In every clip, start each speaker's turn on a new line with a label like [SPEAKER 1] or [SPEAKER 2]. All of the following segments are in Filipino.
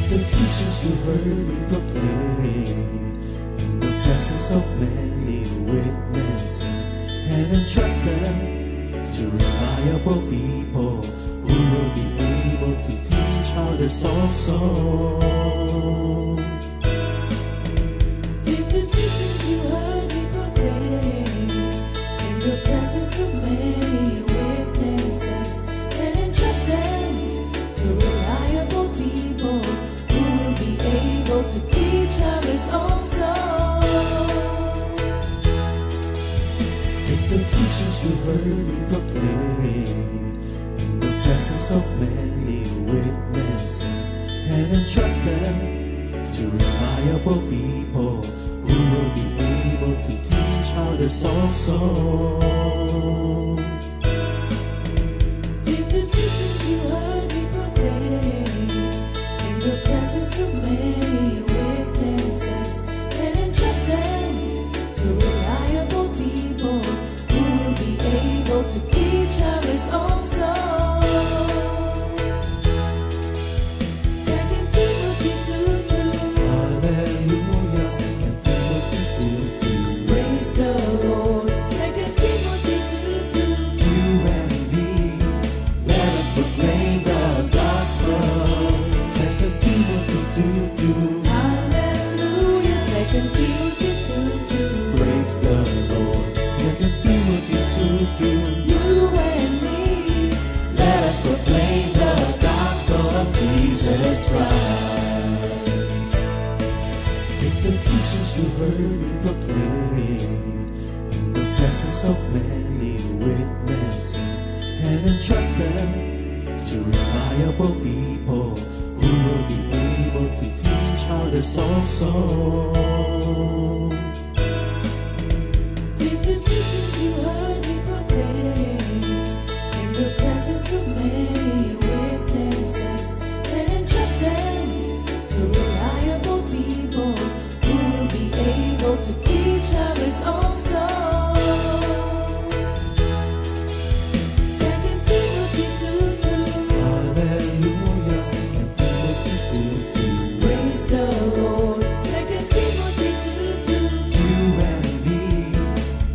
[SPEAKER 1] The teachings you heard me proclaim in the presence of many witnesses, and entrust them to reliable people who will be able to teach others also.
[SPEAKER 2] Take the teachings you heard me proclaim in the presence of many witnesses, and entrust them to reliable people who will be able to teach others also.
[SPEAKER 1] Take the teachings you heard me proclaim in the presence of many witnesses, and entrust them to reliable people who will be able to teach others also.
[SPEAKER 2] Take the teachings you heard me proclaim in the presence of many witnesses, and entrust them to reliable people who will be able to teach others also. 2 Timothy 2:2.
[SPEAKER 1] Hallelujah, 2 Timothy 2:2.
[SPEAKER 2] Praise the Lord. 2 Timothy 2:2.
[SPEAKER 1] You and me, let us proclaim the gospel. 2 Timothy 2:2.
[SPEAKER 2] Hallelujah. 2 Timothy 2:2.
[SPEAKER 1] Praise the Lord. 2 Timothy 2:2.
[SPEAKER 2] You and me,
[SPEAKER 1] Let us proclaim the gospel of Jesus Christ. Take the teachings you heard me proclaim in the presence of many witnesses, and entrust them to reliable people who will be able to teach others also.
[SPEAKER 2] take the teachings you heard me proclaim in the presence of many witnesses, and entrust them to reliable people who will be able to teach others also. 2 Timothy 2:2.
[SPEAKER 1] Hallelujah, 2 Timothy 2:2.
[SPEAKER 2] Praise the Lord. 2 Timothy 2:2.
[SPEAKER 1] You and me,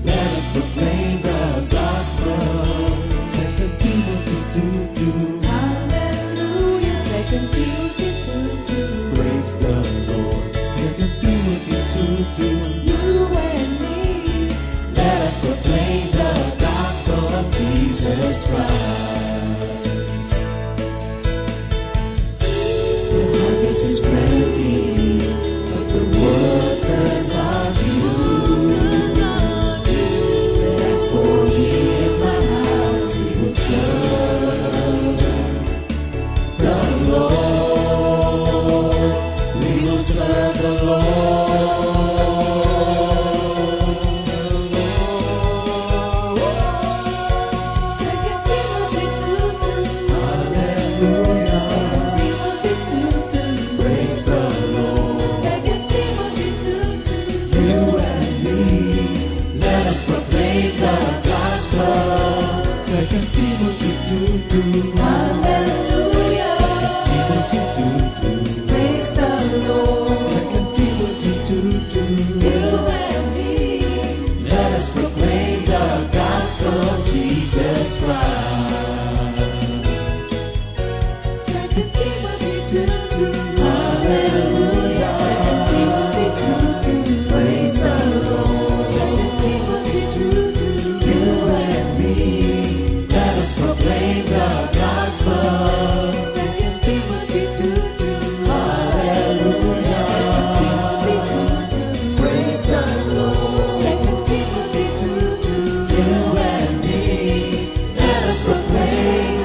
[SPEAKER 1] let us proclaim the gospel. 2 Timothy 2:2.
[SPEAKER 2] Hallelujah. 2 Timothy 2:2.
[SPEAKER 1] Praise the Lord. 2 Timothy 2:2.
[SPEAKER 2] You and me,
[SPEAKER 1] Let us proclaim the gospel of Jesus Christ. The harvest is plenty, but the workers are few. As for me and my house, we will serve the Lord. We will serve the Lord.
[SPEAKER 2] 2 Timothy 2:2.
[SPEAKER 1] Hallelujah.
[SPEAKER 2] 2 Timothy 2:2.
[SPEAKER 1] Praise the Lord.
[SPEAKER 2] 2 Timothy 2:2.
[SPEAKER 1] You and me, let us proclaim the gospel. 2 Timothy 2:2.
[SPEAKER 2] Hallelujah.
[SPEAKER 1] 2 Timothy 2:2.
[SPEAKER 2] Praise the Lord.
[SPEAKER 1] 2 Timothy 2:2.
[SPEAKER 2] You and me,
[SPEAKER 1] Let us proclaim the gospel of Jesus Christ.
[SPEAKER 2] 2 Timothy 2:2.
[SPEAKER 1] Hallelujah.
[SPEAKER 2] 2 Timothy 2:2.
[SPEAKER 1] Praise the Lord.
[SPEAKER 2] 2 Timothy 2:2.
[SPEAKER 1] You and me, let us proclaim the gospel.
[SPEAKER 2] 2 Timothy 2:2.
[SPEAKER 1] Hallelujah.
[SPEAKER 2] 2 Timothy 2:2.
[SPEAKER 1] Praise the Lord.
[SPEAKER 2] 2 Timothy 2:2.
[SPEAKER 1] You and me, let us proclaim,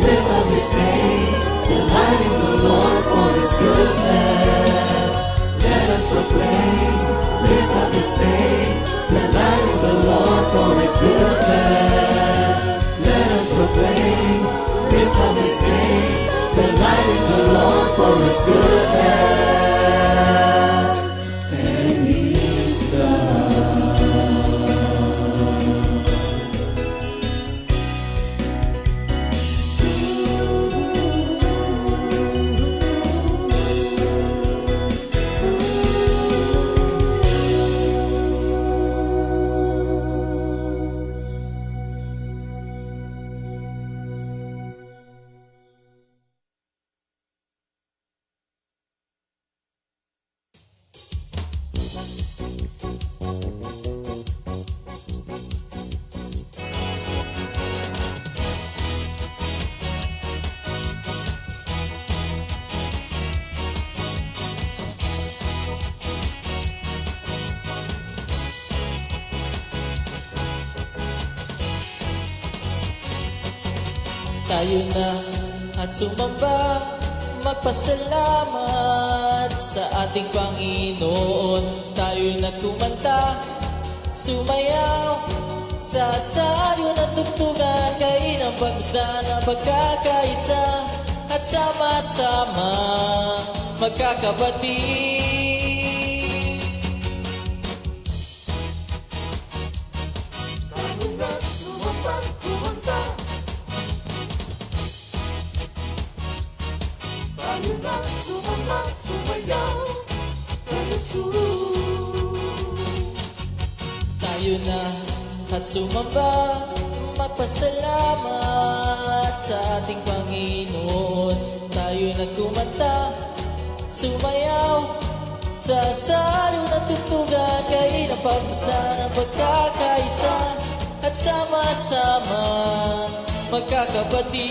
[SPEAKER 1] live on this day, the delighting the Lord for His goodness. Let us proclaim, lift up His name, delighting the Lord for His goodness. Let us proclaim, lift up His name, delighting the Lord for His goodness. And He is God.
[SPEAKER 3] Tayo na at sumamba, magpasalamat sa ating Panginoon. Tayo na kumanta, sumayaw, sa saryo ng tugtugan, kain ang pagda ng pagkakaisa, at sama-sama magkakapatid.
[SPEAKER 4] Tayo na sumamba, kumanta. Tayo na sumamba, sumayaw kay Jesus.
[SPEAKER 3] Tayo na at sumamba, magpasalamat sa ating Panginoon. Tayo na kumanta, sumayaw, sa saryo ng tugtugan, kain ang pagmusta ng pagkakaisa, at sama-sama magkakapatid.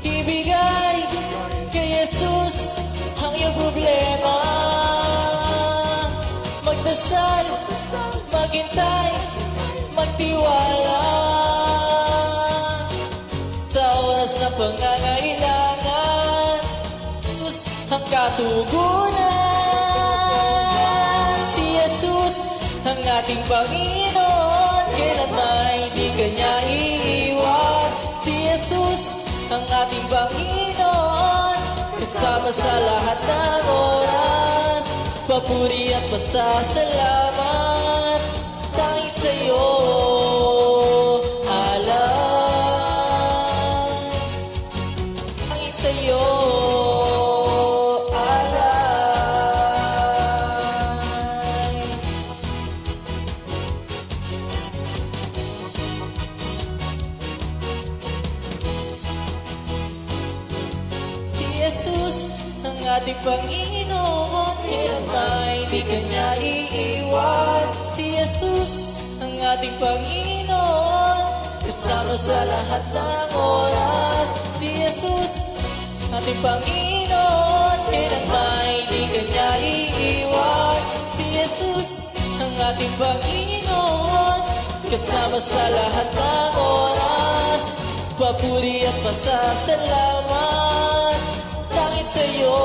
[SPEAKER 3] Ibigay kay Jesus ang iyong problema, magdasal, maghintay, magtiwala sa oras na pangangailangan. Diyos ang katugunan. Si Jesus ang ating Panginoon, kailan may di Kanya iiwan. Si Jesus ang ating Panginoon, kasama sa lahat ng oras. Papuri at pasasalamat, tanging sa'yo alam. Tanging sa'yo alay. Si Jesus ang ating Panginoon, kailan may di Kanya iiwan. Si Jesus ang ating Panginoon, kasama sa lahat ng oras. Si Jesus ating Panginoon, kailan may di Kanya iiwan. Si Jesus ang ating Panginoon, kasama sa lahat ng oras. Papuri at pasasalamat, tanging sa'yo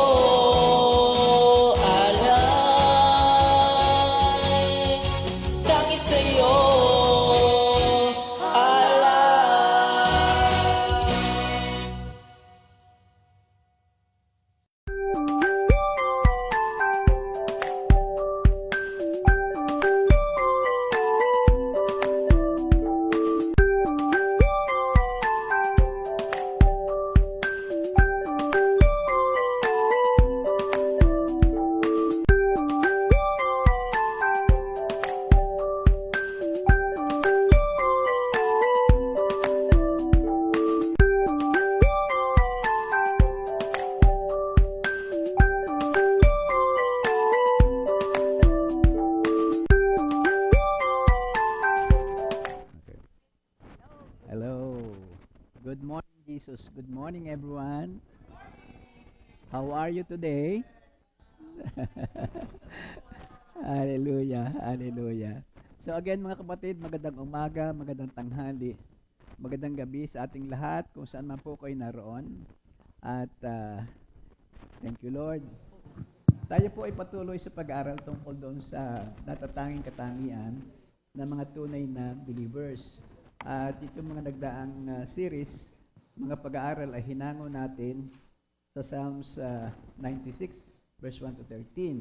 [SPEAKER 3] alay. Tanging sa'yo alay.
[SPEAKER 5] Hello. Good morning, Jesus. Good morning, everyone. How are you today? Hallelujah. Hallelujah. So again, mga kapatid, magandang umaga, magandang tanghali, magandang gabi sa ating lahat kung saan man po kayo naroon. At thank you Lord. Tayo po ay patuloy sa pag-aaral tungkol doon sa natatanging katangian ng mga tunay na believers. At itong mga nagdaang series, mga pag-aaral ay hinango natin sa Psalms 96 verse 1 to 13.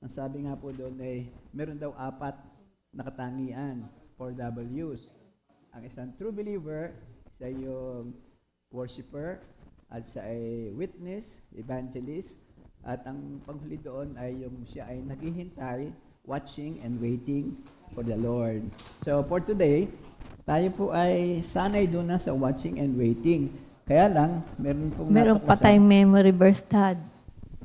[SPEAKER 5] Ang sabi nga po doon ay meron daw 4 na katangian, 4 W's. Ang isang true believer, siya yung worshiper, at siya ay witness, evangelist, at ang panghuli doon ay yung siya ay naghihintay, watching and waiting for the Lord. So for today, tayo po ay sanay doon na sa watching and waiting. Kaya lang,
[SPEAKER 6] Meron pa tayong memory verse, Tad.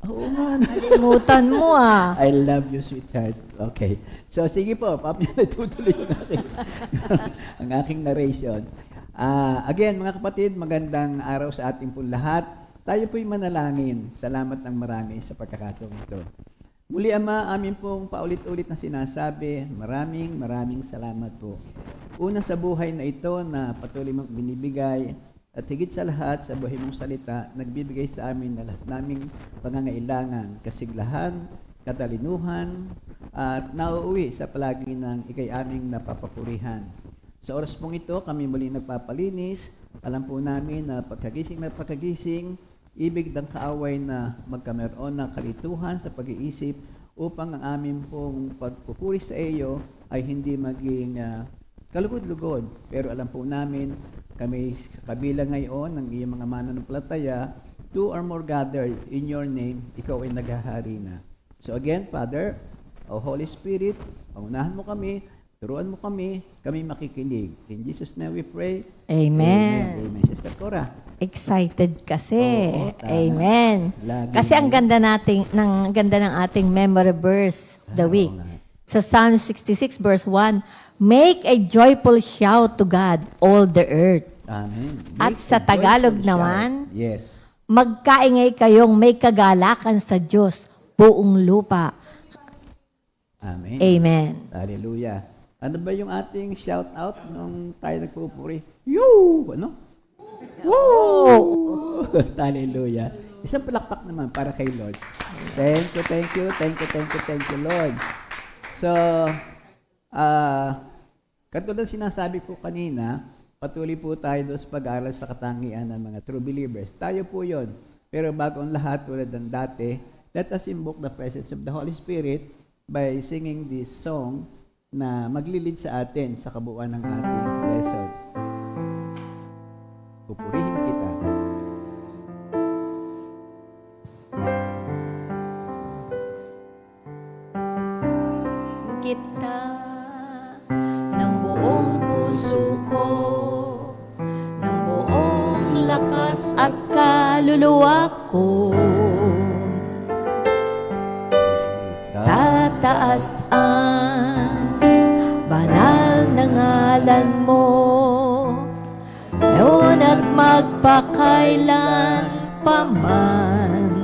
[SPEAKER 5] Oo nga.
[SPEAKER 6] Nalimutan mo ah.
[SPEAKER 5] I love you, sweetheart. Okay. So, sige po. Natutuloy yung ang aking narration. Again, mga kapatid, magandang araw sa ating po lahat. Tayo po'y manalangin. Salamat ng marami sa pagkakataong ito. Muli, Ama, amin pong paulit-ulit na sinasabi, maraming salamat po. Una sa buhay na ito na patuloy mong binibigay, at higit sa lahat, sa buhay mong salita, nagbibigay sa amin na lahat naming pangangailangan, kasiglahan, katalinuhan, at nauuwi sa palagi ng ikay aming napapapurihan. Sa oras pong ito, kami muli nagpapalinis. Alam po namin na pagkagising, ibig ng kaaway na magkameron ng kalituhan sa pag-iisip upang ang aming pong pagpupuri sa iyo ay hindi maging kalugod-lugod. Pero alam po namin, kami sa kabila ngayon ng iyong mga mananampalataya, 2 or more gathered in your name, ikaw ay naghahari na. So again, Father, O Holy Spirit, pangunahan mo kami, turuan mo kami makikinig. In Jesus' name we pray.
[SPEAKER 6] Amen.
[SPEAKER 5] Amen. Sister Cora.
[SPEAKER 6] Excited kasi.
[SPEAKER 5] Oo, tama.
[SPEAKER 6] Amen.
[SPEAKER 5] Lagi
[SPEAKER 6] Kasi ang ganda ng ating memory verse the week.
[SPEAKER 5] oo nga.
[SPEAKER 6] Sa Psalm 66 verse 1, make a joyful shout to God, all the earth.
[SPEAKER 5] Amen.
[SPEAKER 6] At
[SPEAKER 5] Make
[SPEAKER 6] sa
[SPEAKER 5] a
[SPEAKER 6] Tagalog
[SPEAKER 5] joyful
[SPEAKER 6] naman,
[SPEAKER 5] shout. Yes.
[SPEAKER 6] magkaingay kayong may kagalakan sa Diyos, buong lupa.
[SPEAKER 5] Amen.
[SPEAKER 6] Amen.
[SPEAKER 5] Hallelujah. Ano ba yung ating shout out nung tayo nagpupuri? Yoo! Ano? Woo! Hallelujah. Isang palakpak naman para kay Lord. Thank you, Lord. So, katulad sinasabi ko kanina, patuloy po tayo doon sa pag-aaral sa katangian ng mga true believers. Tayo po yon. Pero bago ang lahat, tulad ng dati, let us invoke the presence of the Holy Spirit by singing this song na maglilid sa atin sa kabuuan ng ating lesson. Pupurihin kita.
[SPEAKER 6] Kita ng buong puso ko, ng buong lakas at kaluluwa ko. Tataas ang banal na ngalan mo, ngayon at magpakailan paman.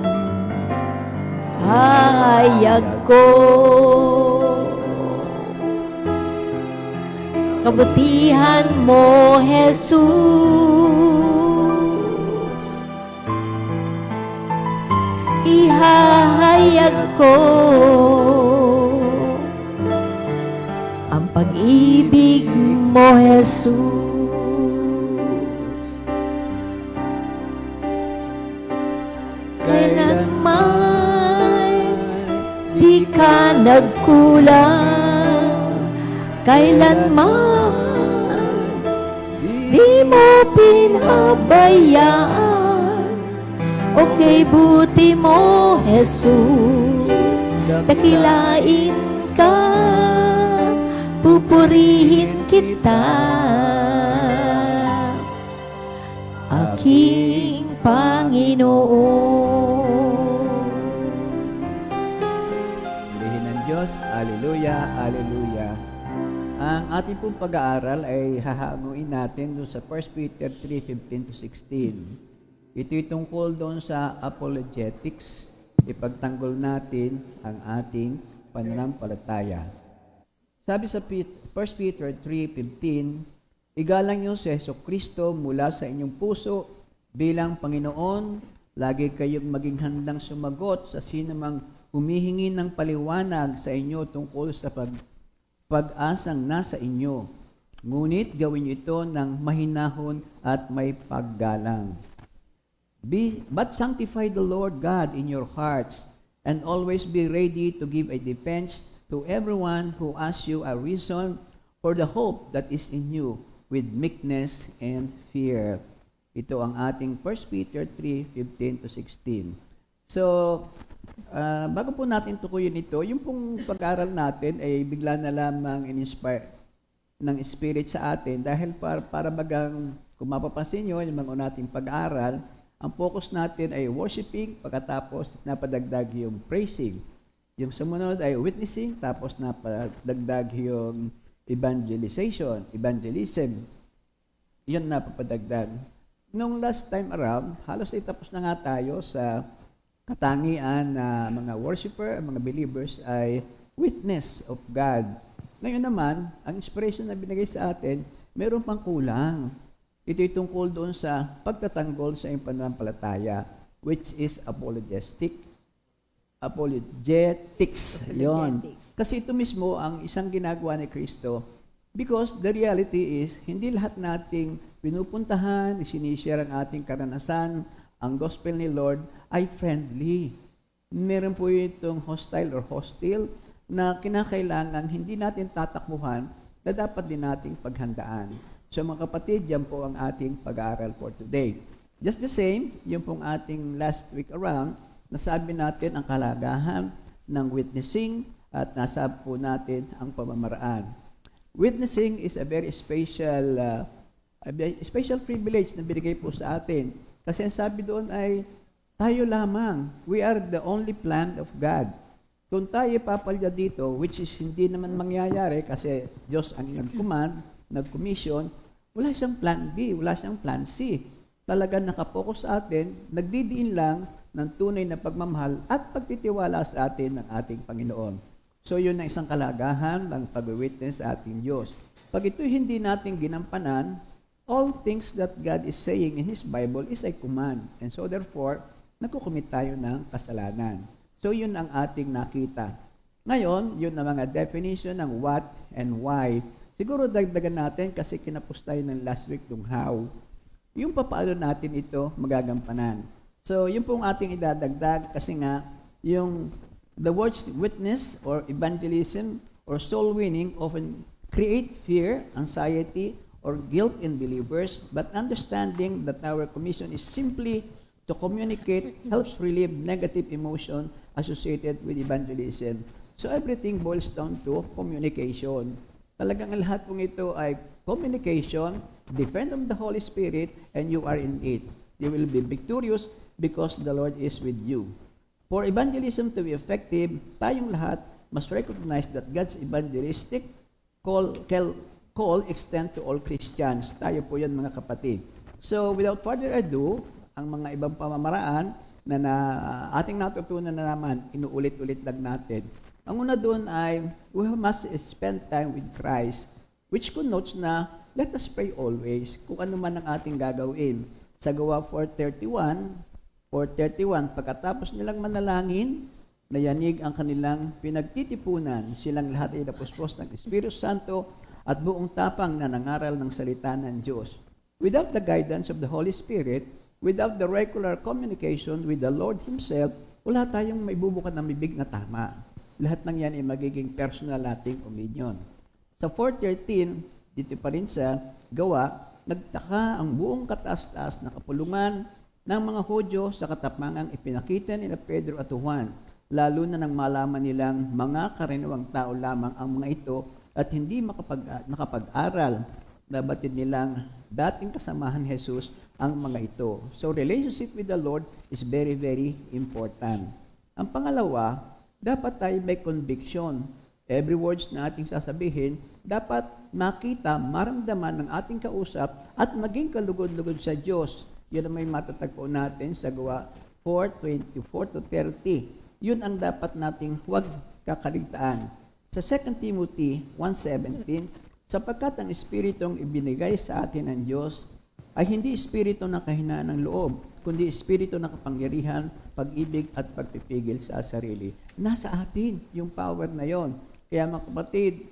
[SPEAKER 6] Hayag ko kabutihan mo, Jesus. Ihahayag ko ang pag-ibig mo, Jesus. Kailanman di ka nagkulang, kailanman di mo pinabayaan. Okay, buti mo, Jesus. Dakilain ka, pupurihin kita, aking Panginoon.
[SPEAKER 5] Purihin ng Diyos. Hallelujah, hallelujah. Ang ating pong pag-aaral ay hahanguin natin doon sa 1 Peter 3:15-16. Ito'y tungkol doon sa apologetics, ipagtanggol natin ang ating pananampalataya. Sabi sa 1 Peter 3:15, Igalang niyo si Jesucristo mula sa inyong puso bilang Panginoon. Lagi kayong maging handang sumagot sa sinumang humihingi ng paliwanag sa inyo tungkol sa pag-asang nasa inyo. Ngunit gawin niyo ito ng mahinahon at may paggalang. But sanctify the Lord God in your hearts, and always be ready to give a defense to everyone who asks you a reason for the hope that is in you, with meekness and fear. Ito ang ating 1 Peter 3:15-16. So, bago po natin tukuyin ito, yung pong pag-aaral natin ay bigla na lamang in-inspire ng Spirit sa atin dahil para bagang, kung mapapansin nyo, yung mga nating pag-aaral, ang focus natin ay worshiping, pagkatapos napadagdag yung praising. Yung sumunod ay witnessing, tapos napadagdag yung evangelism. Yun napapadagdag. Nung last time around, halos ay tapos na nga tayo sa katangian na mga worshiper, mga believers ay witness of God. Ngayon naman, ang inspiration na binigay sa atin, meron pang kulang. Ito'y tungkol doon sa pagtatanggol sa iyong pananampalataya, which is apologetics. Yon. Kasi ito mismo ang isang ginagawa ni Kristo. Because the reality is, hindi lahat nating pinupuntahan, sinishare ang ating karanasan, ang gospel ni Lord ay friendly. Meron po itong hostile or hostile na kinakailangan hindi natin tatakbuhan na dapat din nating paghandaan. So mga kapatid, yan po ang ating pag-aaral for today. Just the same, yung pong ating last week around, nasabi natin ang kalagahan ng witnessing at nasabi po natin ang pamamaraan. Witnessing is a very special privilege na binigay po sa atin. Kasi ang sabi doon ay, tayo lamang. We are the only plan of God. Kung tayo papalya dito, which is hindi naman mangyayari kasi Diyos ang nag-command, nag-commission, wala siyang plan B, wala siyang plan C. Talagang nakapokus sa atin, nagdidiin lang ng tunay na pagmamahal at pagtitiwala sa atin ng ating Panginoon. So yun ang isang kalagahan ng pag-witness sa ating Diyos. Pag ito hindi natin ginampanan, all things that God is saying in His Bible is a command. And so therefore, nagkukumit tayo ng kasalanan. So yun ang ating nakita. Ngayon, yun ang mga definition ng what and why. Siguro dagdagan natin kasi kinapos tayo ng last week ng how. Yung papaano natin ito magagampanan. So yun pong ating idadagdag kasi nga yung the words witness or evangelism or soul winning often create fear, anxiety, or guilt in believers, but understanding that our commission is simply to communicate helps relieve negative emotion associated with evangelism. So everything boils down to communication. Talagang lahat pong ito ay communication, depend on the Holy Spirit, and you are in it. You will be victorious because the Lord is with you. For evangelism to be effective, tayong lahat must recognize that God's evangelistic call extend to all Christians. Tayo po yan mga kapatid. So without further ado, ang mga ibang pamamaraan na ating natutunan na naman, inuulit-ulit lang natin. Ang una doon ay, we must spend time with Christ, which connotes na, let us pray always, kung ano man ang ating gagawin. Sa Gawa 4:31, pagkatapos nilang manalangin, nayanig ang kanilang pinagtitipunan. Silang lahat ay napuspos ng Espiritu Santo at buong tapang na nangaral ng salita ng Diyos. Without the guidance of the Holy Spirit, without the regular communication with the Lord Himself, wala tayong may bubukan ng bibig na tama. Lahat ng yan ay magiging personal nating opinion. Sa 4:13, dito pa rin sa Gawa, nagtaka ang buong kataas-taas na kapulungan ng mga Hudyo sa katapangang ipinakita nila Pedro at Juan, lalo na nang malaman nilang mga karaniwang tao lamang ang mga ito at hindi nakapag-aral. Nabatid nilang dating kasamahan Jesus ang mga ito. So relationship with the Lord is very, very important. Ang pangalawa, dapat tayo may conviction. Every words na ating sasabihin, dapat makita, maramdaman ng ating kausap at maging kalugod-lugod sa Diyos. Yun ang may matatagpo natin sa Gawa 4:24-30. Yun ang dapat nating huwag kakaligtaan. Sa 2 Timothy 1:17, Sapagkat ang Espiritong ibinigay sa atin ng Diyos ay hindi Espiritu ng kahinaan ng loob, kundi Espiritu ng kapangyarihan, pag-ibig at pagpipigil sa sarili. Nasa atin yung power na yon. Kaya mga kapatid,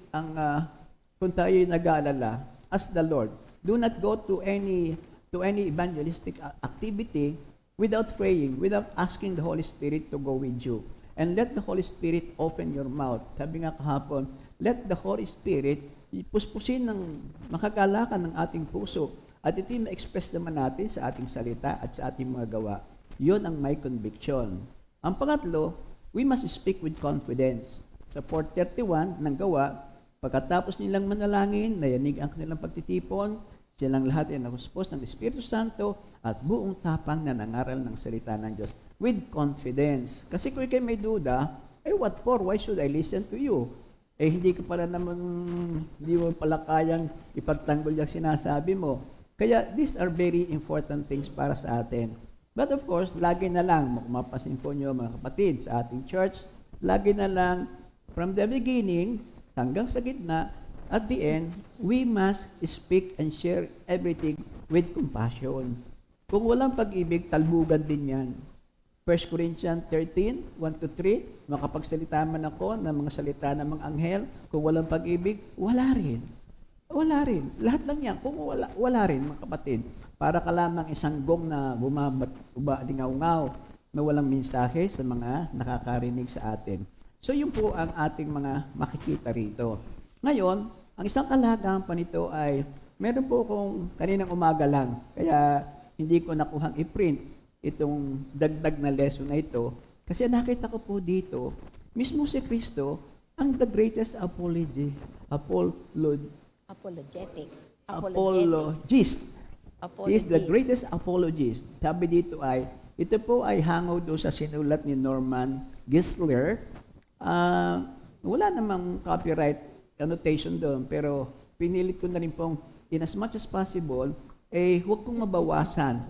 [SPEAKER 5] kung tayo'y nag-aalala, ask the Lord, do not go to any evangelistic activity without praying, without asking the Holy Spirit to go with you. And let the Holy Spirit open your mouth. Sabi nga kahapon, let the Holy Spirit ipuspusin ng makagalakan ng ating puso. At ito yung ma-express naman natin sa ating salita at sa ating mga gawa. Yun ang may conviction. Ang pangatlo, we must speak with confidence. Sa 4:31 ng gawa, pagkatapos nilang manalangin, nayanig ang kanilang pagtitipon, silang lahat ay nakuspos ng Espiritu Santo at buong tapang na nangaral ng salita ng Diyos with confidence. Kasi kung ikay may duda, what for? Why should I listen to you? Hindi ka pala naman, hindi mo pala kayang ipagtanggol yung sinasabi mo. Kaya these are very important things para sa atin. But of course, lagi na lang, kung mapasin po nyo mga kapatid sa ating church, lagi na lang, from the beginning hanggang sa gitna, at the end, we must speak and share everything with compassion. Kung walang pag-ibig, talbugan din yan. 1 Corinthians 13, 1-3, makapagsalita man ako ng mga salita ng mga anghel, kung walang pag-ibig, wala rin. Wala rin. Lahat lang yan. Kung wala rin, mga kapatid. Para ka lamang isang gong na bumalingaw-ngaw na walang mensahe sa mga nakakarinig sa atin. So, yun po ang ating mga makikita rito. Ngayon, ang isang kalagahan pa nito ay, meron po akong kaninang umaga lang, kaya hindi ko nakuhang i-print itong dagdag na lesson na ito. Kasi nakita ko po dito, mismo si Kristo, ang the greatest apologist. He is the greatest apologist. Sabi dito ay, ito po ay hango doon sa sinulat ni Norman Geisler. Wala namang copyright annotation doon, pero pinilit ko na rin pong, in as much as possible, huwag kong mabawasan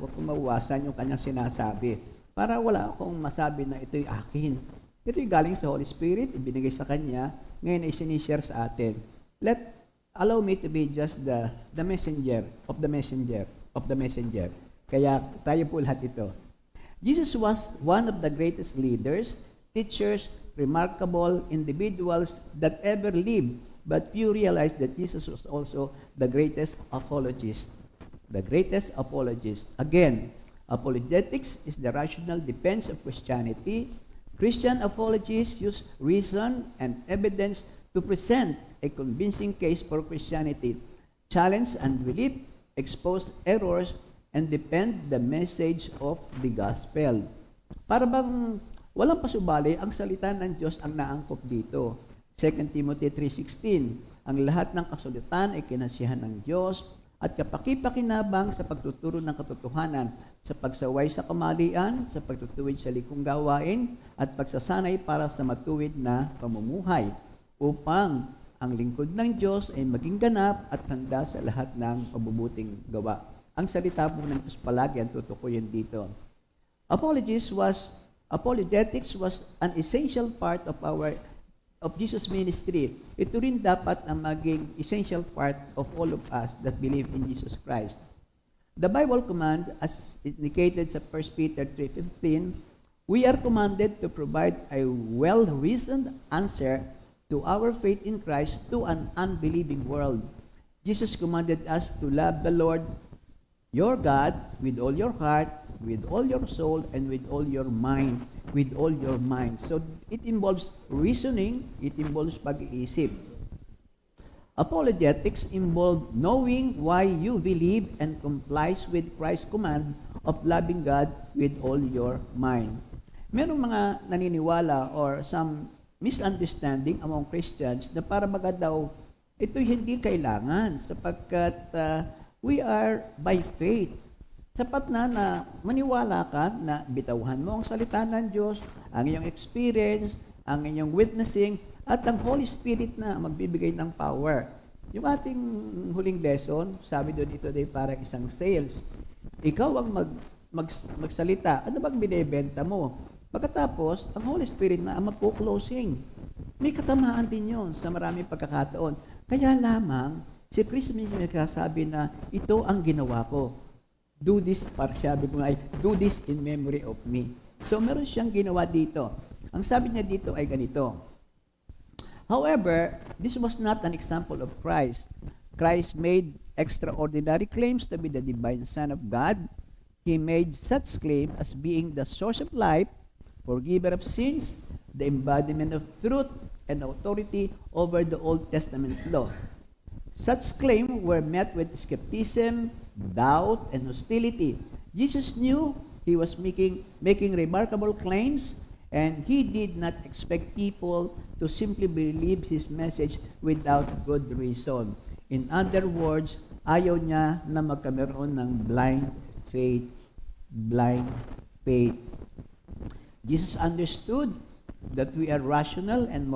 [SPEAKER 5] yung kanyang sinasabi. Para wala akong masabi na ito'y akin. Ito'y galing sa Holy Spirit, ibinigay sa Kanya, ngayon ay sinishare sa atin. Allow me to be just the messenger of the messenger. Kaya tayo po lahat ito. Jesus was one of the greatest leaders, teachers, remarkable individuals that ever lived, but few realized that Jesus was also the greatest apologist. The greatest apologist. Again, apologetics is the rational defense of Christianity. Christian apologists use reason and evidence to present a convincing case for Christianity, challenge unbelief, expose errors, and defend the message of the gospel. Para bang walang pasubali, ang salita ng Diyos ang naangkop dito. 2 Timothy 3:16, ang lahat ng kasulatan ay kinasihan ng Diyos at kapakipakinabang sa pagtuturo ng katotohanan, sa pagsaway sa kamalian, sa pagtutuwid sa likong gawain, at pagsasanay para sa matuwid na pamumuhay, upang ang lingkod ng Diyos ay maging ganap at handa sa lahat ng mabubuting gawa. Ang salita po ng Diyos palagi ang tutukuyin dito. Apologetics was an essential part of Jesus' ministry. Ito rin dapat ang maging essential part of all of us that believe in Jesus Christ. The Bible command, as indicated sa 1 Peter 3:15, we are commanded to provide a well-reasoned answer to our faith in Christ to an unbelieving world. Jesus commanded us to love the Lord your God with all your heart, with all your soul, and with all your mind. With all your mind. So, it involves reasoning, it involves pag-iisip. Apologetics involve knowing why you believe and complies with Christ's command of loving God with all your mind. Merong mga naniniwala or some misunderstanding among Christians na para baga daw, ito hindi kailangan sapagkat we are by faith. Sapat na maniwala ka na bitawhan mo ang salita ng Diyos, ang iyong experience, ang inyong witnessing, at ang Holy Spirit na magbibigay ng power. Yung ating huling lesson, sabi doon ito ay parang isang sales. Ikaw ang magsalita. Ano bang binibenta mo? Pagkatapos, ang Holy Spirit na ang magpo-closing. May katamaan din yon sa maraming pagkakataon. Kaya lamang, Si Kristo mismo nagsasabi na ito ang ginawa ko. Do this, para sabi ko nga ay, do this in memory of me. So meron siyang ginawa dito. Ang sabi niya dito ay ganito. However, this was not an example of Christ. Christ made extraordinary claims to be the divine Son of God. He made such claim as being the source of life, forgiver of sins, the embodiment of truth, and authority over the Old Testament law. Such claims were met with skepticism, doubt, and hostility. Jesus knew he was making remarkable claims, and he did not expect people to simply believe his message without good reason. In other words, ayaw niya na magkameron ng blind faith. Blind faith. Jesus understood that we are rational and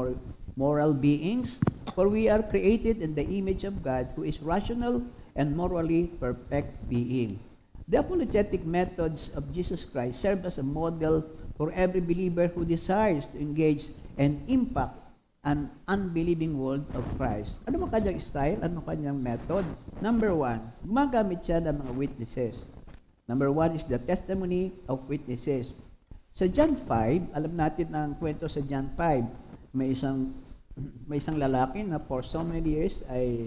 [SPEAKER 5] moral beings, for we are created in the image of God, who is rational and morally perfect being. The apologetic methods of Jesus Christ serve as a model for every believer who desires to engage and impact an unbelieving world of Christ. Ano mo kanyang style? Ano kanyang method? Number 1, gumagamit siya ng mga witnesses. Number 1 is the testimony of witnesses. Sa John 5, alam natin ang kwento sa John 5, may isang lalaki na for so many years ay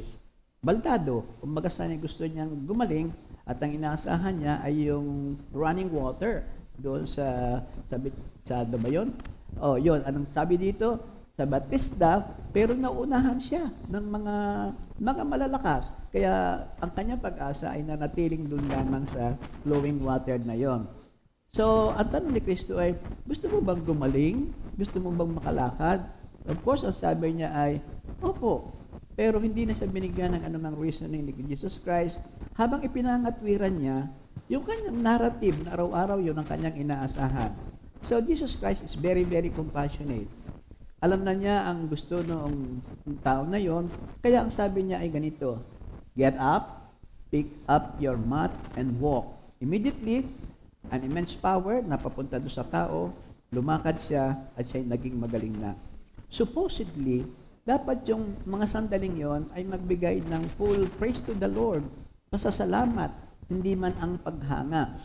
[SPEAKER 5] baldado. Kumbaga sana gusto niyang gumaling at ang inaasahan niya ay yung running water doon sa ano ba yun? Oh, yun. Anong sabi dito? Sa Batista, pero nauunahan siya ng mga malalakas. Kaya ang kanyang pag-asa ay nanatiling doon lamang sa flowing water na yon. So, ang tanong ni Kristo ay, gusto mo bang gumaling? Gusto mo bang makalakad? Of course, ang sabi niya ay, opo. Pero hindi na siya binigyan ng anumang reasoning ni Jesus Christ. Habang ipinangatwiran niya, yung kanyang narrative na araw-araw yun ang kanyang inaasahan. So, Jesus Christ is very, very compassionate. Alam na niya ang gusto noong tao na yon, kaya ang sabi niya ay ganito, get up, pick up your mat, and walk. Immediately, an immense power na papunta doon sa tao, lumakad siya at siya'y naging magaling na. Supposedly, dapat yung mga sandaling yon ay magbigay ng full praise to the Lord, pasasalamat, hindi man ang paghanga.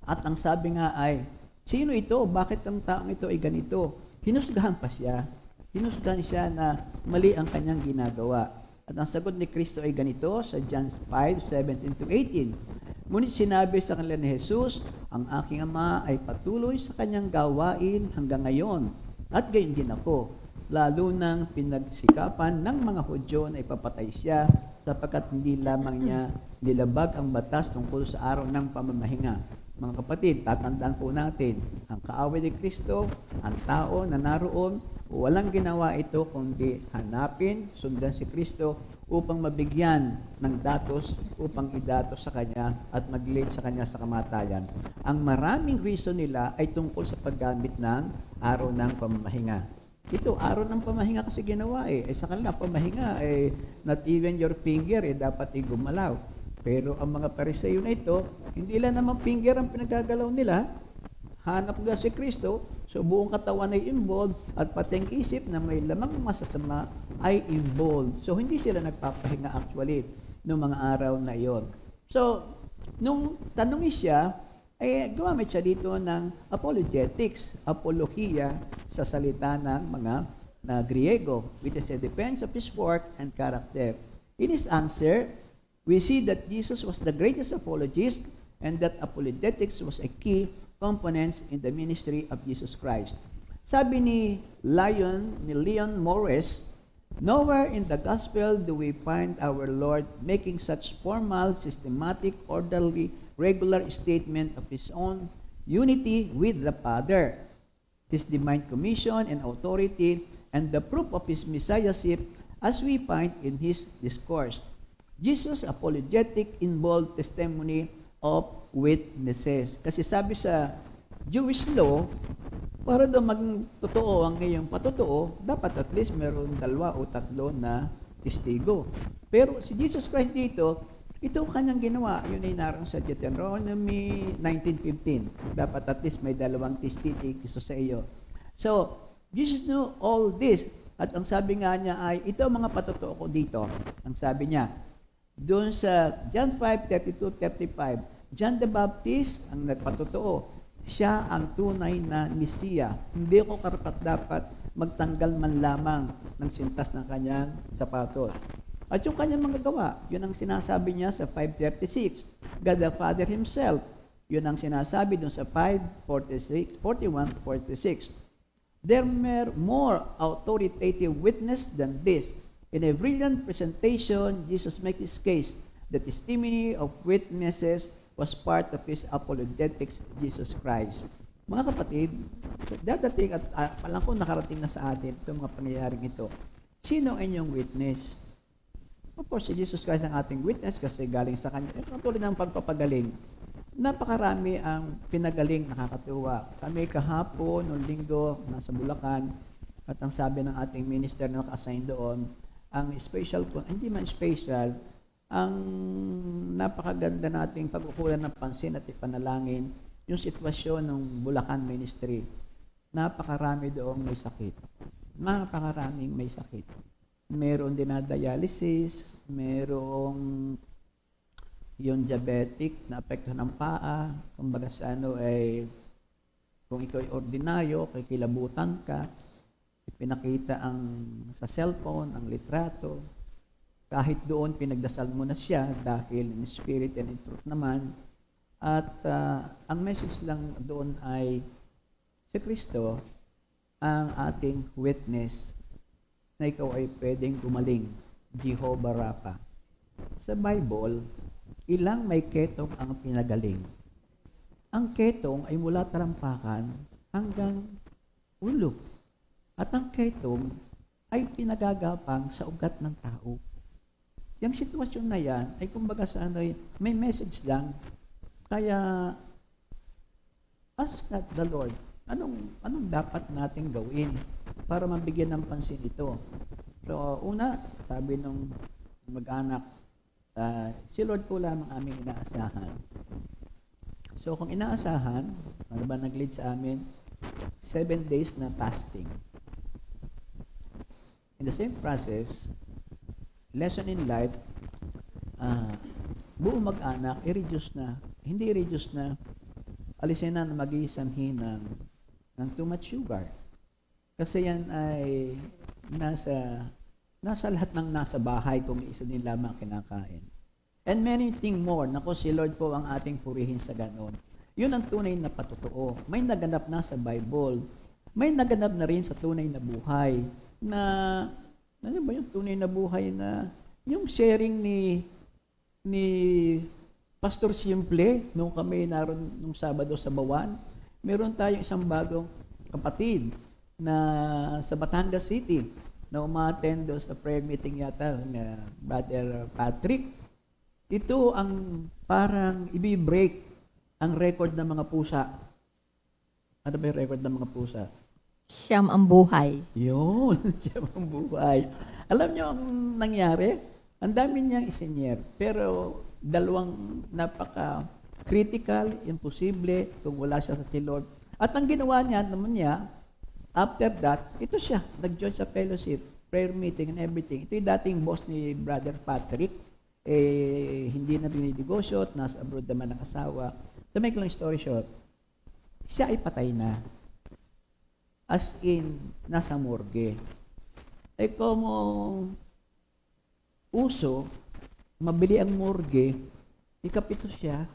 [SPEAKER 5] At ang sabi nga ay, sino ito? Bakit ang taong ito ay ganito? Hinusgahan pa siya. Hinusgahan siya na mali ang kanyang ginagawa. At ang sagot ni Kristo ay ganito sa John 5:17-18. Ngunit sinabi sa kanila ni Jesus, ang aking Ama ay patuloy sa kanyang gawain hanggang ngayon. At gayon din ako, lalo nang pinagsikapan ng mga Hudyo na ipapatay siya sapagkat hindi lamang niya nilabag ang batas tungkol sa araw ng pamamahinga. Mga kapatid, tatandaan po natin, ang kaaway ni Kristo, ang tao na naroon, walang ginawa ito kundi hanapin, sundan si Kristo upang mabigyan ng datos, upang idatos sa Kanya at mag-lead sa Kanya sa kamatayan. Ang maraming reason nila ay tungkol sa paggamit ng araw ng pamamahinga. Ito, araw ng pamahinga kasi ginawa sa kanila, pamahinga, not even your finger, dapat gumalaw. Pero ang mga Pariseo na ito, hindi lang naman finger ang pinagagalaw nila. Hanap nga si Kristo, so buong katawan ay involved at pati ang isip na may lamang masasama ay involved. So hindi sila nagpapahinga actually noong mga araw na iyon. So, nung tanongin siya, gumamit siya dito ng apologetics, apologia sa salita ng mga Griego, which is a defense of his work and character. In his answer, we see that Jesus was the greatest apologist and that apologetics was a key component in the ministry of Jesus Christ. Sabi ni Leon Morris, nowhere in the gospel do we find our Lord making such formal, systematic, orderly, regular statement of his own unity with the Father, his divine commission and authority, and the proof of his messiahship as we find in his discourse. Jesus' apologetic involved testimony of witnesses. Kasi sabi sa Jewish law, para daw maging totoo ang iyong patotoo, dapat at least meron 2 o 3 na testigo. Pero si Jesus Christ dito, ito ang kanyang ginawa. Yun ay naroon sa Deuteronomy 19:15. Dapat at least may 2 testigo sa iyo. So, Jesus knew all this. At ang sabi nga niya ay, ito ang mga patotoo ko dito. Ang sabi niya, doon sa John 5:32-35, John the Baptist ang nagpatotoo. Siya ang tunay na Mesiya. Hindi ko karapat-dapat magtanggal man lamang ng sintas ng kanyang sapatos. At yung kanyang mga gawa, yun ang sinasabi niya sa 5:36. God the Father Himself, yun ang sinasabi doon sa 5:41-46. There were more authoritative witness than this. In a brilliant presentation, Jesus makes his case. The testimony of witnesses was part of his apologetics, Jesus Christ. Mga kapatid, dadating at palang ko nakarating na sa atin itong mga pangyayaring ito. Sino ang inyong witness? Of course, si Jesus Christ ang ating witness kasi galing sa Kanya. Katulad ng pagpapagaling. Napakarami ang pinagaling, nakakatuwa. Kami kahapon, noong linggo, nasa Bulacan, at ang sabi ng ating minister na naka-assign doon, ang special po, hindi man special, ang napakaganda nating pagkukulan ng pansin at ipanalangin, yung sitwasyon ng Bulacan Ministry. Napakarami doong may sakit. Napakaraming may sakit. Meron din na dialysis, merong yung diabetic na apekto ng paa, kumbaga sa ano ay kung ikaw ay ordinaryo, kikilabutan ka, ipinakita ang sa cellphone, ang litrato, kahit doon pinagdasal mo na siya dahil in spirit and in truth naman. At ang message lang doon ay si Kristo ang ating witness na ikaw ay pwedeng gumaling, Jehovah Rapha. Sa Bible, ilang may ketong ang pinagaling. Ang ketong ay mula talampakan hanggang ulo. At ang ketong ay pinagagapang sa ugat ng tao. Yung sitwasyon na yan ay kumbaga sa ano, may message lang. Kaya, ask not the Lord, anong dapat nating gawin para mabigyan ng pansin ito? So, una, sabi nung mag-anak, si Lord po lang ang aming inaasahan. So, kung inaasahan, ano ba nag-lead sa amin? 7 days na fasting. In the same process, lesson in life, buong mag-anak, i-reduce na. Hindi i-reduce na, alisin na mag-iisanhin ng too much sugar. Kasi yan ay nasa lahat ng nasa bahay kung isa din lamang kinakain. And many things more. Nako, si Lord po ang ating purihin sa ganon. Yun ang tunay na patotoo. May naganap na sa Bible. May naganap na rin sa tunay na buhay. Ano ba yung tunay na buhay na yung sharing ni Pastor Simple nung kami naroon nung Sabado sa Bawan. Meron tayong isang bagong kapatid na sa Batangas City na umattend sa prayer meeting yata na Brother Patrick. Ito ang parang i-break ang record ng mga pusa. Ano ba yung record ng mga pusa?
[SPEAKER 6] Siyam ang buhay.
[SPEAKER 5] Yun, siya ang buhay. Alam niyo ang nangyari? Ang dami niyang isenyer. Pero dalawang napaka-critical, imposible, kung wala siya sa si Lord. At ang ginawa niya naman niya, after that, ito siya, nag-join sa fellowship, prayer meeting and everything. Ito yung dating boss ni Brother Patrick. Hindi na dinidegosyo at nasa abroad naman ang asawa. To make long story short, siya ay patay na. As in, nasa morgue. Kung uso, mabili ang morgue, ikapito siya.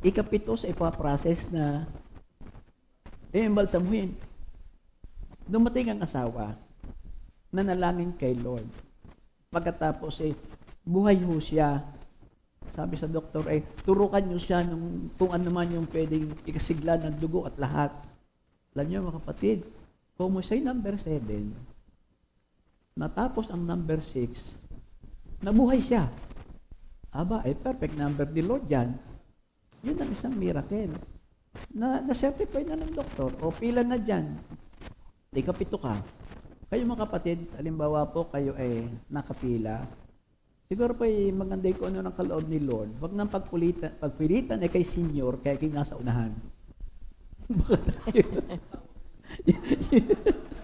[SPEAKER 5] Ikapito sa ipaprocess na imbalsamuhin. Dumating ang asawa, nanalangin kay Lord. Pagkatapos buhay ho siya. Sabi sa doktor turukan niyo siya kung ano man yung pwedeng ikasigla ng dugo at lahat. Alam niyo mga kapatid, kung siya'y number 7, natapos ang number 6, nabuhay siya. Aba, perfect number ni Lord yan. Yun ang isang miracle. Na-certify na ng doktor. O pila na dyan. Ikapito ka. Kayo mga kapatid, halimbawa po kayo ay nakapila. Siguro po maganda kung ano ng kaloob ni Lord. Huwag nang pagpilitan kay senior, kaya kayo nasa unahan. Baka tayo.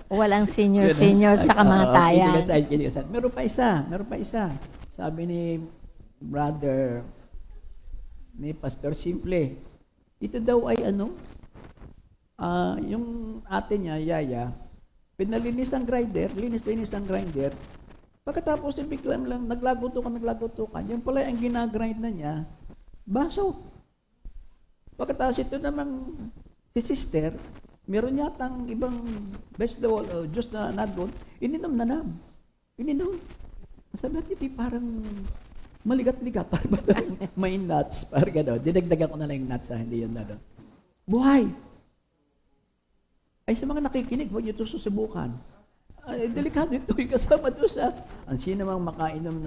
[SPEAKER 6] Walang senior sa kamatayan.
[SPEAKER 5] Kidding aside. Meron pa isa. Sabi ni brother, ni Pastor Simple, ito daw ay yung ate niya, Yaya, pinalinis ang grinder, linis ang grinder, pagkatapos biglang lang, naglagutukan. Yan pala ang ginagrind na niya, baso. Pagkatapos ito namang si sister, meron yatang ibang vegetable o juice na nandun, ininom. Sabi natin, parang maligat-ligat, parang ba may nuts, parang gano'n. Dinagdagan ko na lang yung nuts, hindi yun na doon. Buhay! Ay, sa mga nakikinig, huwag niyo ito susubukan. Ay, delikado ito, yung kasama ito sa, ang sino mang makainom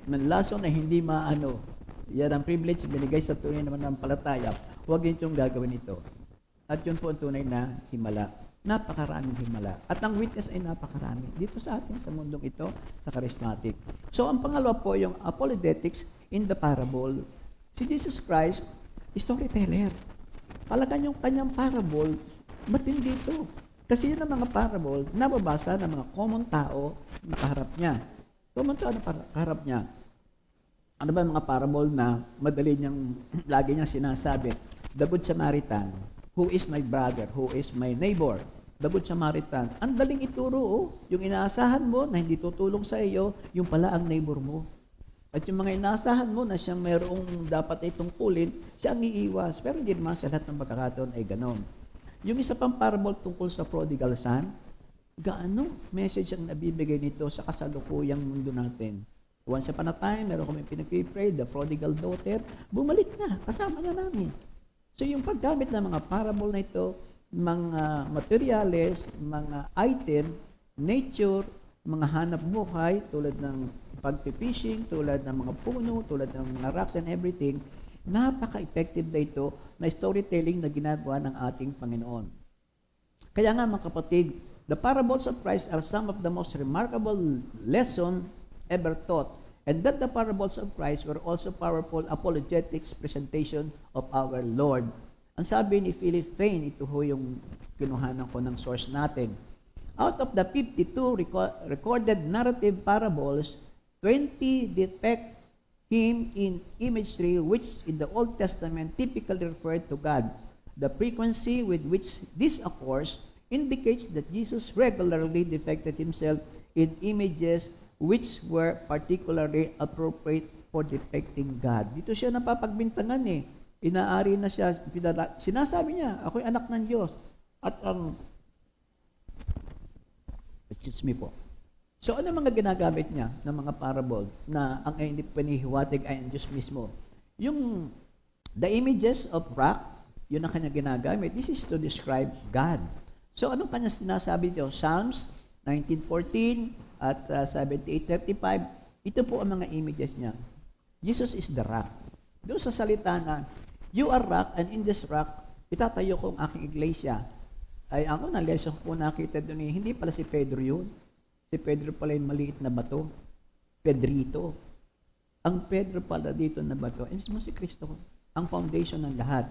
[SPEAKER 5] ng laso na hindi maano, yan ang privilege binigay sa tunay naman ng palataya, huwag niyo itong gagawin ito. At yun po ang tunay na himala. Napakaraming himala. At ang witness ay napakarami. Dito sa atin, sa mundong ito, sa charismatic. So, ang pangalawa po, yung apologetics in the parable. Si Jesus Christ, storyteller. Talagang yung kanyang parable, matindi ito. Kasi yun ang mga parable, nababasa ng mga common tao na kaharap niya. Common tao na kaharap niya. Ano ba yung mga parable na madali niyang, lagi niyang sinasabi? The Good Samaritan, who is my brother, who is my neighbor. The Good Samaritan. Ang daling ituro, yung inaasahan mo na hindi tutulong sa iyo, yung pala ang neighbor mo. At yung mga inaasahan mo na siyang mayroong dapat ay tungkulin, siya ang iiwas. Pero hindi naman sa lahat ng pagkakataon ay ganon. Yung isa pang parable tungkol sa prodigal son, gaano message ang nabibigay nito sa kasalukuyang mundo natin. Once upon a time, meron kami pinag-pray, the prodigal daughter, bumalik na, kasama na namin. So yung paggamit ng mga parable na ito, mga materials, mga item, nature, mga hanap buhay, tulad ng pag-fishing, tulad ng mga puno, tulad ng mga rocks and everything, napaka-effective na ito na storytelling na ginagawa ng ating Panginoon. Kaya nga mga kapatid, the parables of Christ are some of the most remarkable lesson ever taught, and that the parables of Christ were also powerful apologetics presentation of our Lord. Ang sabi ni Philip Fain, ito ho yung kinuhanan ko ng source natin. Out of the 52 recorded narrative parables, 20 depict Him in imagery which in the Old Testament typically referred to God. The frequency with which this occurs indicates that Jesus regularly depicted Himself in images which were particularly appropriate for depicting God. Dito siya napapagbintangan Inaari na siya, sinasabi niya, ako'y anak ng Diyos. At excuse me po. So ano mga ginagamit niya ng mga parable na ang panihiwatig ay ang Diyos mismo? Yung the images of rock, yun ang kanya ginagamit. This is to describe God. So ano kanya sinasabi dito? Psalms 19:14 at 78:35, ito po ang mga images niya. Jesus is the rock. Doon sa salita na, you are rock, and in this rock, itatayo ko ang aking iglesia. Ay, ang unang lesson ko nakita doon hindi pala si Pedro yun. Si Pedro pala yung maliit na bato. Pedrito. Ang Pedro pala dito na bato, ay mismo si Kristo, ang foundation ng lahat.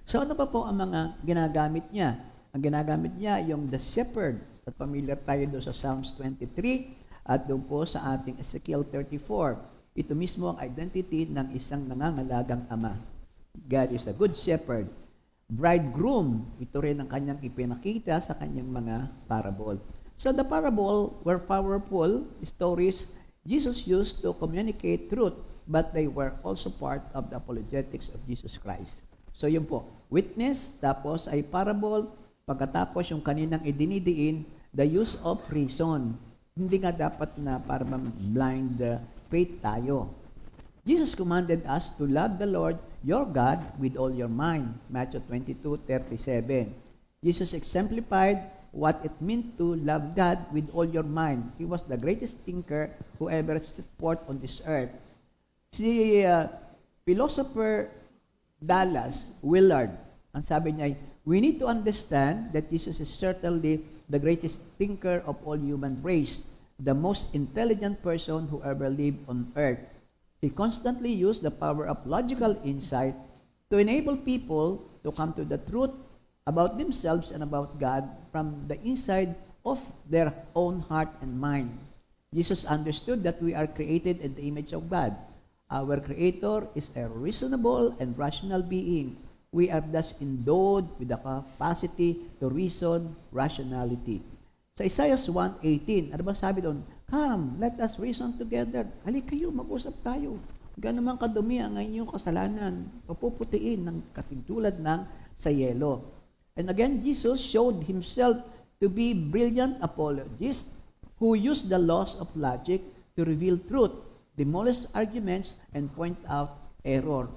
[SPEAKER 5] So ano pa po ang mga ginagamit niya? Ang ginagamit niya, yung the shepherd. At familiar tayo doon sa Psalms 23 at doon po sa ating Ezekiel 34. Ito mismo ang identity ng isang nangangalagang ama. God is a good shepherd. Bridegroom, ito rin ang kanyang ipinakita sa kanyang mga parable. So the parable were powerful stories Jesus used to communicate truth, but they were also part of the apologetics of Jesus Christ. So yun po, witness, tapos ay parable, pagkatapos yung kaninang idinidiin, the use of reason. Hindi nga dapat na para blind faith tayo. Jesus commanded us to love the Lord your God with all your mind. Matthew 22:37. Jesus exemplified what it meant to love God with all your mind. He was the greatest thinker who ever set forth on this earth. Si philosopher Dallas Willard, ang sabi niya, we need to understand that Jesus is certainly the greatest thinker of all human race, the most intelligent person who ever lived on earth. He constantly used the power of logical insight to enable people to come to the truth about themselves and about God from the inside of their own heart and mind. Jesus understood that we are created in the image of God. Our Creator is a reasonable and rational being. We are thus endowed with the capacity to reason rationality. Sa Isaiah 1:18, ano ba sabi doon? Come, let us reason together. Halika kayo, mag-usap tayo. Gano'n man kadumi ang inyong kasalanan, papuputiin ng katulad ng sa yelo. And again, Jesus showed himself to be brilliant apologist who used the laws of logic to reveal truth, demolish arguments, and point out error.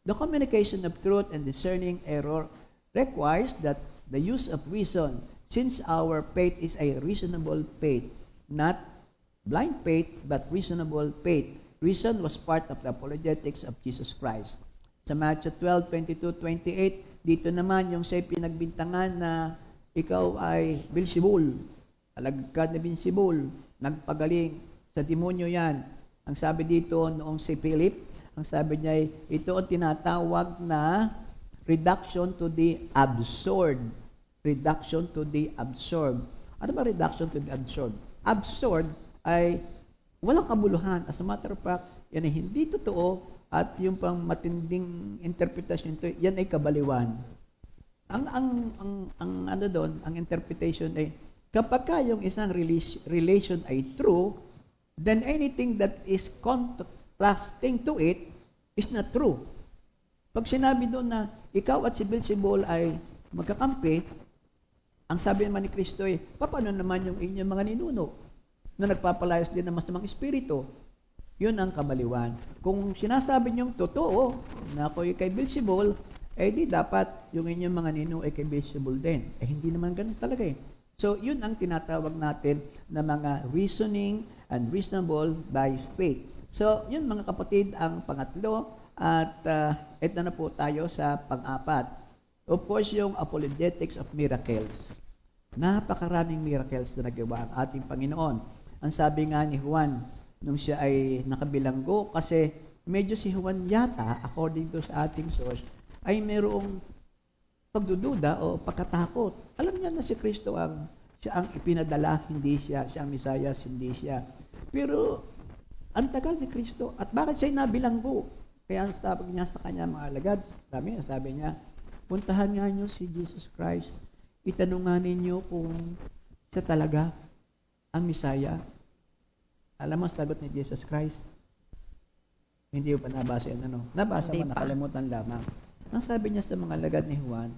[SPEAKER 5] The communication of truth and discerning error requires that the use of reason, since our faith is a reasonable faith, not blind faith, but reasonable faith. Reason was part of the apologetics of Jesus Christ. Sa Matthew 12:22-28, dito naman yung siya'y pinagbintangan na ikaw ay Beelzebul, alagad na Beelzebul, nagpagaling sa demonyo yan. Ang sabi dito noong si Philip, ang sabi niya, ito ang tinatawag na reduction to the absurd. Reduction to the absurd. Ano ba reduction to the absurd? Absurd ay walang kabuluhan. As a matter of fact, yan ay hindi totoo at yung pang matinding interpretation ito, yan ay kabaliwan. Ang ano doon, ang interpretation ay kapag ka yung isang relation ay true, then anything that is contrasting to it is not true. Pag sinabi doon na ikaw at si Beelzebul ay magkakampi, ang sabi naman ni Kristo ay, paano naman yung inyong mga ninuno na nagpapalayas din ng masamang espiritu? Yun ang kabaliwan. Kung sinasabi niyong totoo na ako'y kay Beelzebul, eh di dapat yung inyong mga ninuno ay kay Beelzebul din. Eh hindi naman ganun talaga eh. So yun ang tinatawag natin na mga reasoning and reasonable by faith. So yun mga kapatid ang pangatlo at ito na po tayo sa pang-apat. Of course yung apologetics of miracles. Napakaraming miracles na nagawa ang ating Panginoon. Ang sabi nga ni Juan, nung siya ay nakabilanggo, kasi medyo si Juan yata, according to sa ating source, ay mayroong pagdududa o pagkatakot. Alam niya na si Kristo siya ang ipinadala, hindi siya ang Mesayas, hindi siya. Pero ang tagal ni Kristo, at bakit siya nabilanggo? Kaya ang sabi niya sa kanya mga alagad, sabi niya, puntahan nga niyo si Jesus Christ, itanong nga ninyo kung siya talaga ang Misaya. Alam mo, sagot ni Jesus Christ, hindi ko pa nabasa yan, nabasa mo, nakalimutan lamang. Ang sabi niya sa mga alagad ni Juan,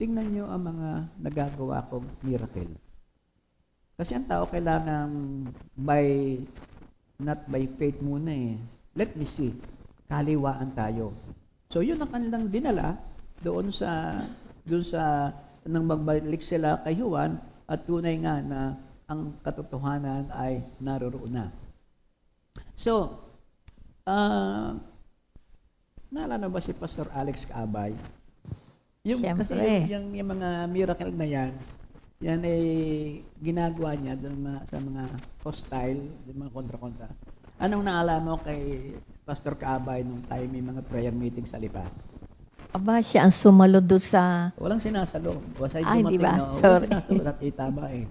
[SPEAKER 5] tingnan niyo ang mga nagagawa kong miracle. Kasi ang tao kailangan not by faith muna eh. Let me see. Kaliwaan tayo. So yun ang kanilang dinala doon sa nang magbalik sila kay Juan at tunay nga na ang katotohanan ay naroroon na. So, naalala ba si Pastor Alex Kaabay? Kasi yung mga miracle na yan ay ginagawa niya doon sa mga hostile, yung mga kontra-kontra. Anong naalala mo kay Pastor Kaabay nung tayo may mga prayer meeting sa Lipa?
[SPEAKER 6] Aba, siya ang sumalod doon sa...
[SPEAKER 5] Walang sinasalo.
[SPEAKER 6] Ay, di ba?
[SPEAKER 5] Walang
[SPEAKER 6] Sorry.
[SPEAKER 5] sinasalo at itaba eh.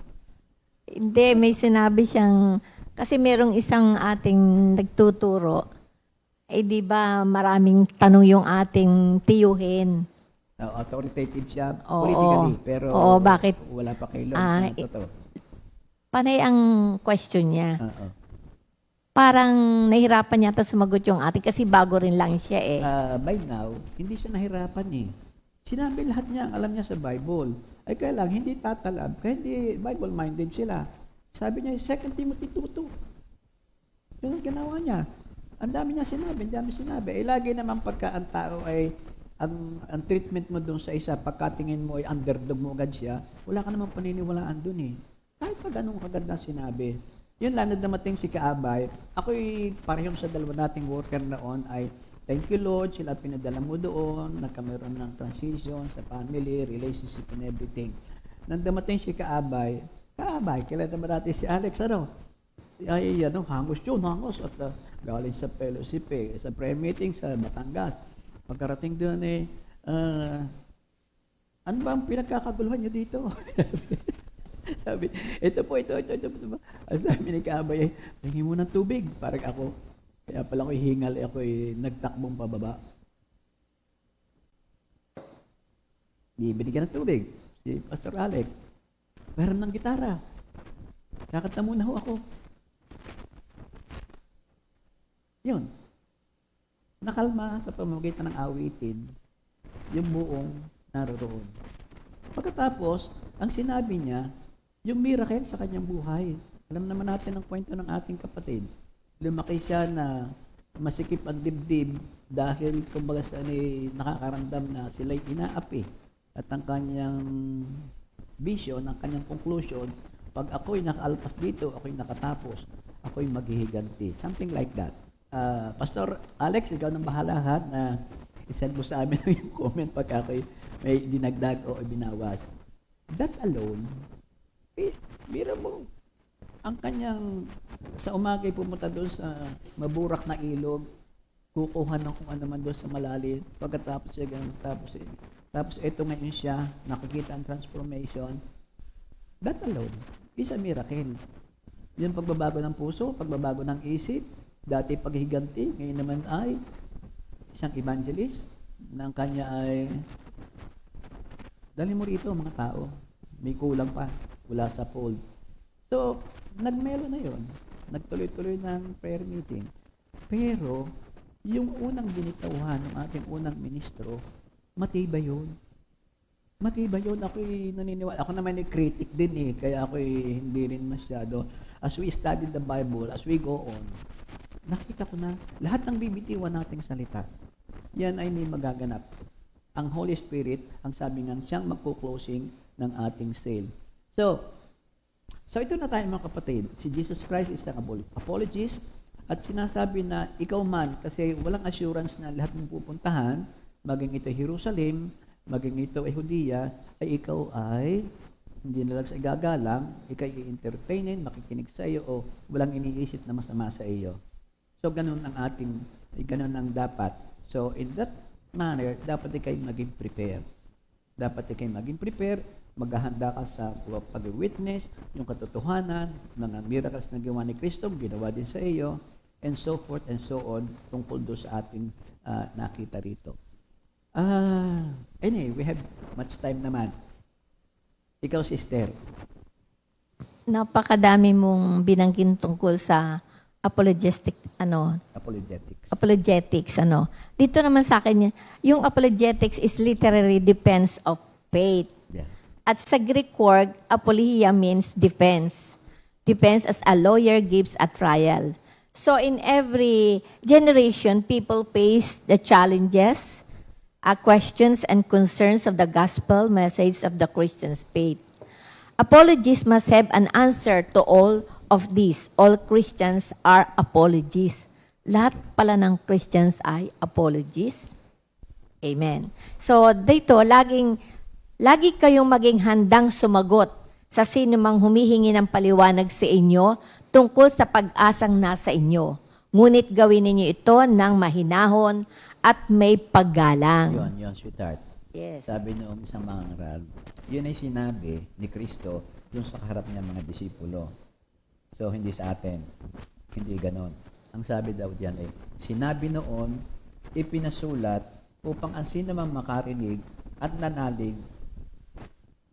[SPEAKER 6] Hindi, may sinabi siyang... Kasi merong isang ating nagtuturo, di ba maraming tanong yung ating tiyuhin.
[SPEAKER 5] Authoritative siya
[SPEAKER 6] Oo.
[SPEAKER 5] politically, pero
[SPEAKER 6] Bakit?
[SPEAKER 5] wala pa kay Lord
[SPEAKER 6] Ah,
[SPEAKER 5] na totoo.
[SPEAKER 6] Panay ang question niya.
[SPEAKER 5] Oo.
[SPEAKER 6] Parang nahirapan yata sumagot yung ating kasi bago rin lang siya eh.
[SPEAKER 5] By now, hindi siya nahirapan eh. Sinabi lahat niya, ang alam niya sa Bible. Ay kaya lang, hindi tatalab, kaya hindi Bible-minded sila. Sabi niya, 2 Timothy 2:2. Yun ang ginawa niya. Ang dami niya sinabi. Eh, lagi naman pagka ang tao ay, ang treatment mo doon sa isa, pagkatingin mo ay underdog mo agad siya, wala ka naman paniniwalaan doon eh. Kahit pa ganun kaganda sinabi. Yun lang, na dumating si Kaabay, ako'y parehong sa dalawa nating worker noon ay, thank you Lord, sila pinadala mo doon, nagkameron ng transition sa family, relationship and everything. Nang dumating si Kaabay, kilala naman natin si Alex, hangos yun, at galing sa fellowship sa prayer meeting sa Batangas. Pagkarating doon ano ba ang pinagkakaguluhan niyo dito? sabi, ito po. Ang sabi ni Kabay, tingin mo ng tubig. Parang ako, kaya pala ako'y hingal, ako'y nagtakbong pababa. Bibili ka ng tubig. Si Pastor Alec, meron ng gitara. Kakanta muna ho ako. Yun. Nakalma sa pamamagitan ng awitin yung buong naroroon. Pagkatapos, ang sinabi niya, yung miracle sa kanyang buhay. Alam naman natin ang kwento ng ating kapatid. Lumaki siya na masikip ang dibdib dahil kumbaga sa nakakaramdam na sila'y inaapi. At ang kanyang vision, ang kanyang conclusion, pag ako'y nakaalpas dito, ako'y nakatapos, ako'y maghihiganti. Something like that. Pastor Alex, ikaw nang bahala ha, na isend mo sa amin yung comment pag ako'y may dinagdag o binawas. That alone, mira mo, ang kanyang, sa umagay pumunta doon sa maburak na ilog, kukuha ng kung ano man doon sa malalim, pagkatapos siya ganun, tapos ito ngayon siya, nakikita ang transformation. That alone is a miracle. Yung pagbabago ng puso, pagbabago ng isip, dati paghiganti, ngayon naman ay isang evangelist, na ang kanya ay, dali mo rito mga tao, may kulang pa, wala sa fold. So, nagmelo na yon, nagtuloy-tuloy ng prayer meeting. Pero, yung unang binitawhan ng ating unang ministro, matibay yun. Matibay yun. Ako'y naniniwala. Ako naman ay critic din eh, kaya ako'y hindi rin masyado. As we study the Bible, as we go on, nakita ko na lahat ng bibitiwan nating salita, yan ay may magaganap. Ang Holy Spirit, ang sabi nga, siyang magpo-closing ng ating sale. So ito na tayo mga kapatid. Si Jesus Christ is ang apologist at sinasabi na ikaw man, kasi walang assurance na lahat ng pupuntahan, maging ito Jerusalem, maging ito ay Judea, ay ikaw ay hindi na lang sa igagalang, ikaw i-entertainin, makikinig sa iyo, o walang iniisip na masama sa iyo. So, ganun ang ganun ang dapat. So, in that manner, dapat ikaw maging prepared. Dapat ikaw maging prepared, maghahanda ka sa pag-witness, yung katotohanan, mga miracles na ginawa ni Kristo, ginawa din sa iyo, and so forth and so on, tungkol doon sa ating nakita rito. Anyway, we have much time naman. Ikaw, sister.
[SPEAKER 6] Napakadami mong binanggit tungkol sa apologetics. Dito naman sa akin, yung apologetics is literally defense of faith.
[SPEAKER 5] Yeah.
[SPEAKER 6] At sa Greek word, apoleia means defense. Defense as a lawyer gives a trial. So in every generation, people face the challenges, questions and concerns of the gospel message of the Christian's faith. Apologists must have an answer to all of these. All Christians are apologists. Lahat pala ng Christians ay apologists. Amen. So dito, lagi kayong maging handang sumagot sa sino mang humihingi ng paliwanag sa inyo tungkol sa pag-asang nasa inyo. Ngunit gawin ninyo ito ng mahinahon at may paggalang.
[SPEAKER 5] Yun, sweetheart.
[SPEAKER 6] Yes.
[SPEAKER 5] Sabi noong isang mangaral, yun ay sinabi ni Kristo dun sa kaharap niya mga disipulo. So, hindi sa atin. Hindi ganon. Ang sabi daw diyan ay, sinabi noon, ipinasulat upang ang sino mang makarinig at nanalig,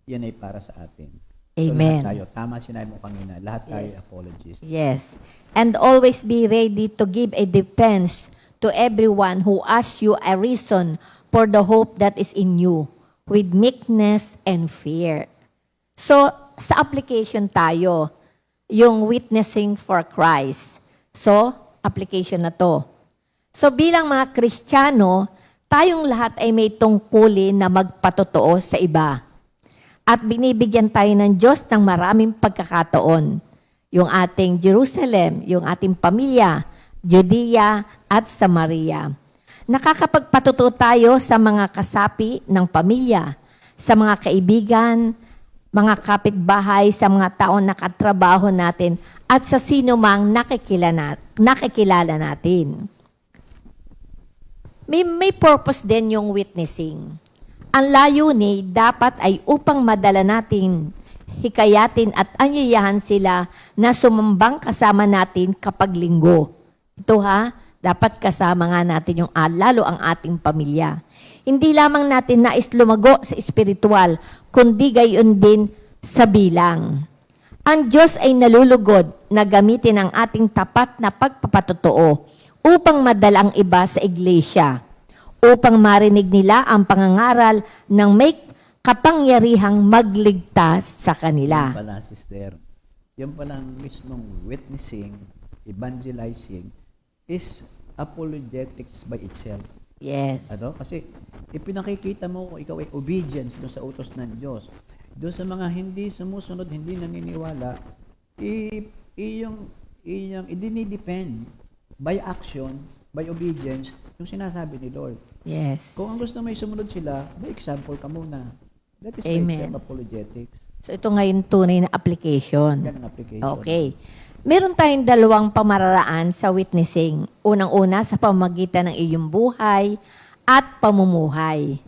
[SPEAKER 5] yan ay para sa atin.
[SPEAKER 6] Amen.
[SPEAKER 5] So, lahat tayo, tama sinabi mo kanina, lahat tayo apologists.
[SPEAKER 6] Yes. And always be ready to give a defense to everyone who asks you a reason for the hope that is in you with meekness and fear. So, sa application tayo, yung witnessing for Christ. So, application na to. So, bilang mga Kristiyano, tayong lahat ay may tungkulin na magpatotoo sa iba. At binibigyan tayo ng Diyos ng maraming pagkakataon. Yung ating Jerusalem, yung ating pamilya, Judea at Samaria. Nakakapagpatuto tayo sa mga kasapi ng pamilya, sa mga kaibigan, mga kapitbahay, sa mga taong nakatrabaho natin, at sa sino mang nakikilala natin. May purpose din yung witnessing. Ang layunin dapat ay upang madala natin hikayatin at anyayahan sila na sumambang kasama natin kapag linggo. Ito dapat kasama nga natin lalo ang ating pamilya. Hindi lamang natin nais lumago sa espiritual, kundi gayon din sa bilang. Ang Diyos ay nalulugod na gamitin ang ating tapat na pagpapatotoo upang madala ang iba sa iglesia, upang marinig nila ang pangangaral ng may kapangyarihang magligtas sa kanila.
[SPEAKER 5] Yung pala, sister, yung palang mismong witnessing, evangelizing, is apologetics by itself.
[SPEAKER 6] Yes.
[SPEAKER 5] Kasi ipinakikita mo kung ikaw ay obedience doon sa utos ng Diyos. Doon sa mga hindi sumusunod, hindi naniniwala, idinidepend by action, by obedience, yung sinasabi ni Lord.
[SPEAKER 6] Yes.
[SPEAKER 5] Kung ang gusto mo sumunod sila, by example ka muna. That is
[SPEAKER 6] Amen.
[SPEAKER 5] apologetics.
[SPEAKER 6] So ito ngayon tunay na application.
[SPEAKER 5] Yan ang application.
[SPEAKER 6] Okay. Meron tayong dalawang pamararaan sa witnessing. Unang-una sa pamamagitan ng iyong buhay at pamumuhay.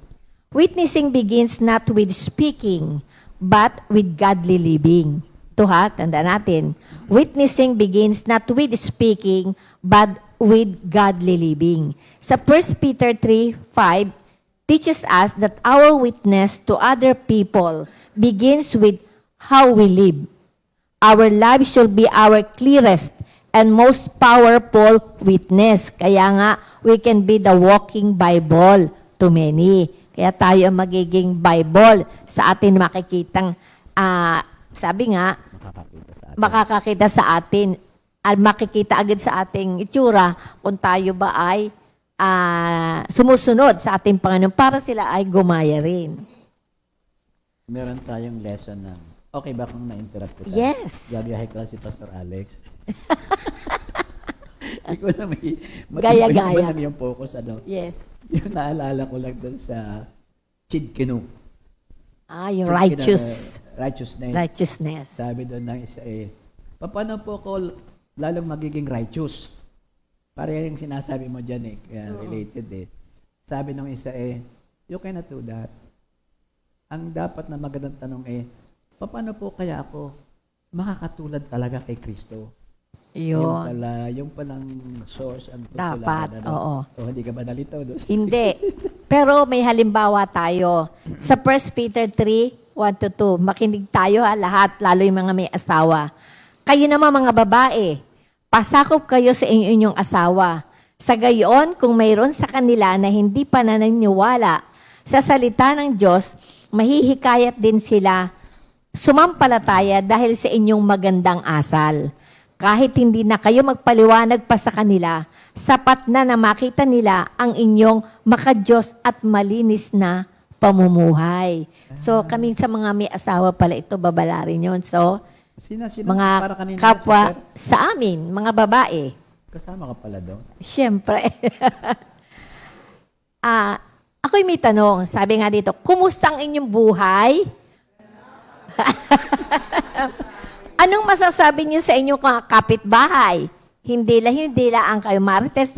[SPEAKER 6] Witnessing begins not with speaking, but with godly living. Ito tanda natin. Witnessing begins not with speaking, but with godly living. Sa 1 Peter 3:5 teaches us that our witness to other people begins with how we live. Our lives should be our clearest and most powerful witness. Kaya nga, we can be the walking Bible to many. Kaya tayo ang magiging Bible sa atin makikitang, sabi nga, makakakita sa atin, makikita agad sa ating itsura kung tayo ba ay sumusunod sa ating Panginoon para sila ay gumaya rin.
[SPEAKER 5] Meron tayong lesson na, okay ba kung na-interrupt kita?
[SPEAKER 6] Yes.
[SPEAKER 5] Gabiyahe ko lang si Pastor Alex. Ikaw na
[SPEAKER 6] Gaya-gaya.
[SPEAKER 5] lang yung focus,
[SPEAKER 6] Yes.
[SPEAKER 5] Yung naalala ko lang doon sa Chidkenu.
[SPEAKER 6] Yung righteous.
[SPEAKER 5] Righteousness.
[SPEAKER 6] Righteousness.
[SPEAKER 5] Sabi doon ng isa paano po ako lalong magiging righteous? Para yung sinasabi mo dyan kaya related Sabi nung isa you cannot do that. Ang dapat na magandang tanong paano po kaya ako makakatulad talaga kay Kristo?
[SPEAKER 6] Yun.
[SPEAKER 5] Yung palang source and
[SPEAKER 6] Dapat, oo.
[SPEAKER 5] So, hindi ka ba nalitaw doon?
[SPEAKER 6] Hindi. Pero may halimbawa tayo. Sa 1 Peter 3:1-2, makinig tayo lahat, lalo yung mga may asawa. Kayo naman mga babae, pasakop kayo sa inyong asawa. Sa gayon, kung mayroon sa kanila na hindi pa naniniwala sa salita ng Diyos, mahihikayat din sila sumampalataya dahil sa inyong magandang asal. Kahit hindi na kayo magpaliwanag pa sa kanila, sapat na makita nila ang inyong makadiyos at malinis na pamumuhay. So, kami sa mga may asawa pala ito, babalarin yon. So,
[SPEAKER 5] Sina,
[SPEAKER 6] mga
[SPEAKER 5] para kanina,
[SPEAKER 6] kapwa
[SPEAKER 5] sister?
[SPEAKER 6] sa amin, mga babae,
[SPEAKER 5] Kasama ka pala doon?
[SPEAKER 6] siyempre. Ako'y may tanong. Sabi nga dito, kumusta ang inyong buhay? Anong masasabi niyo sa inyong mga kapitbahay? Hindi lang ang kayo marites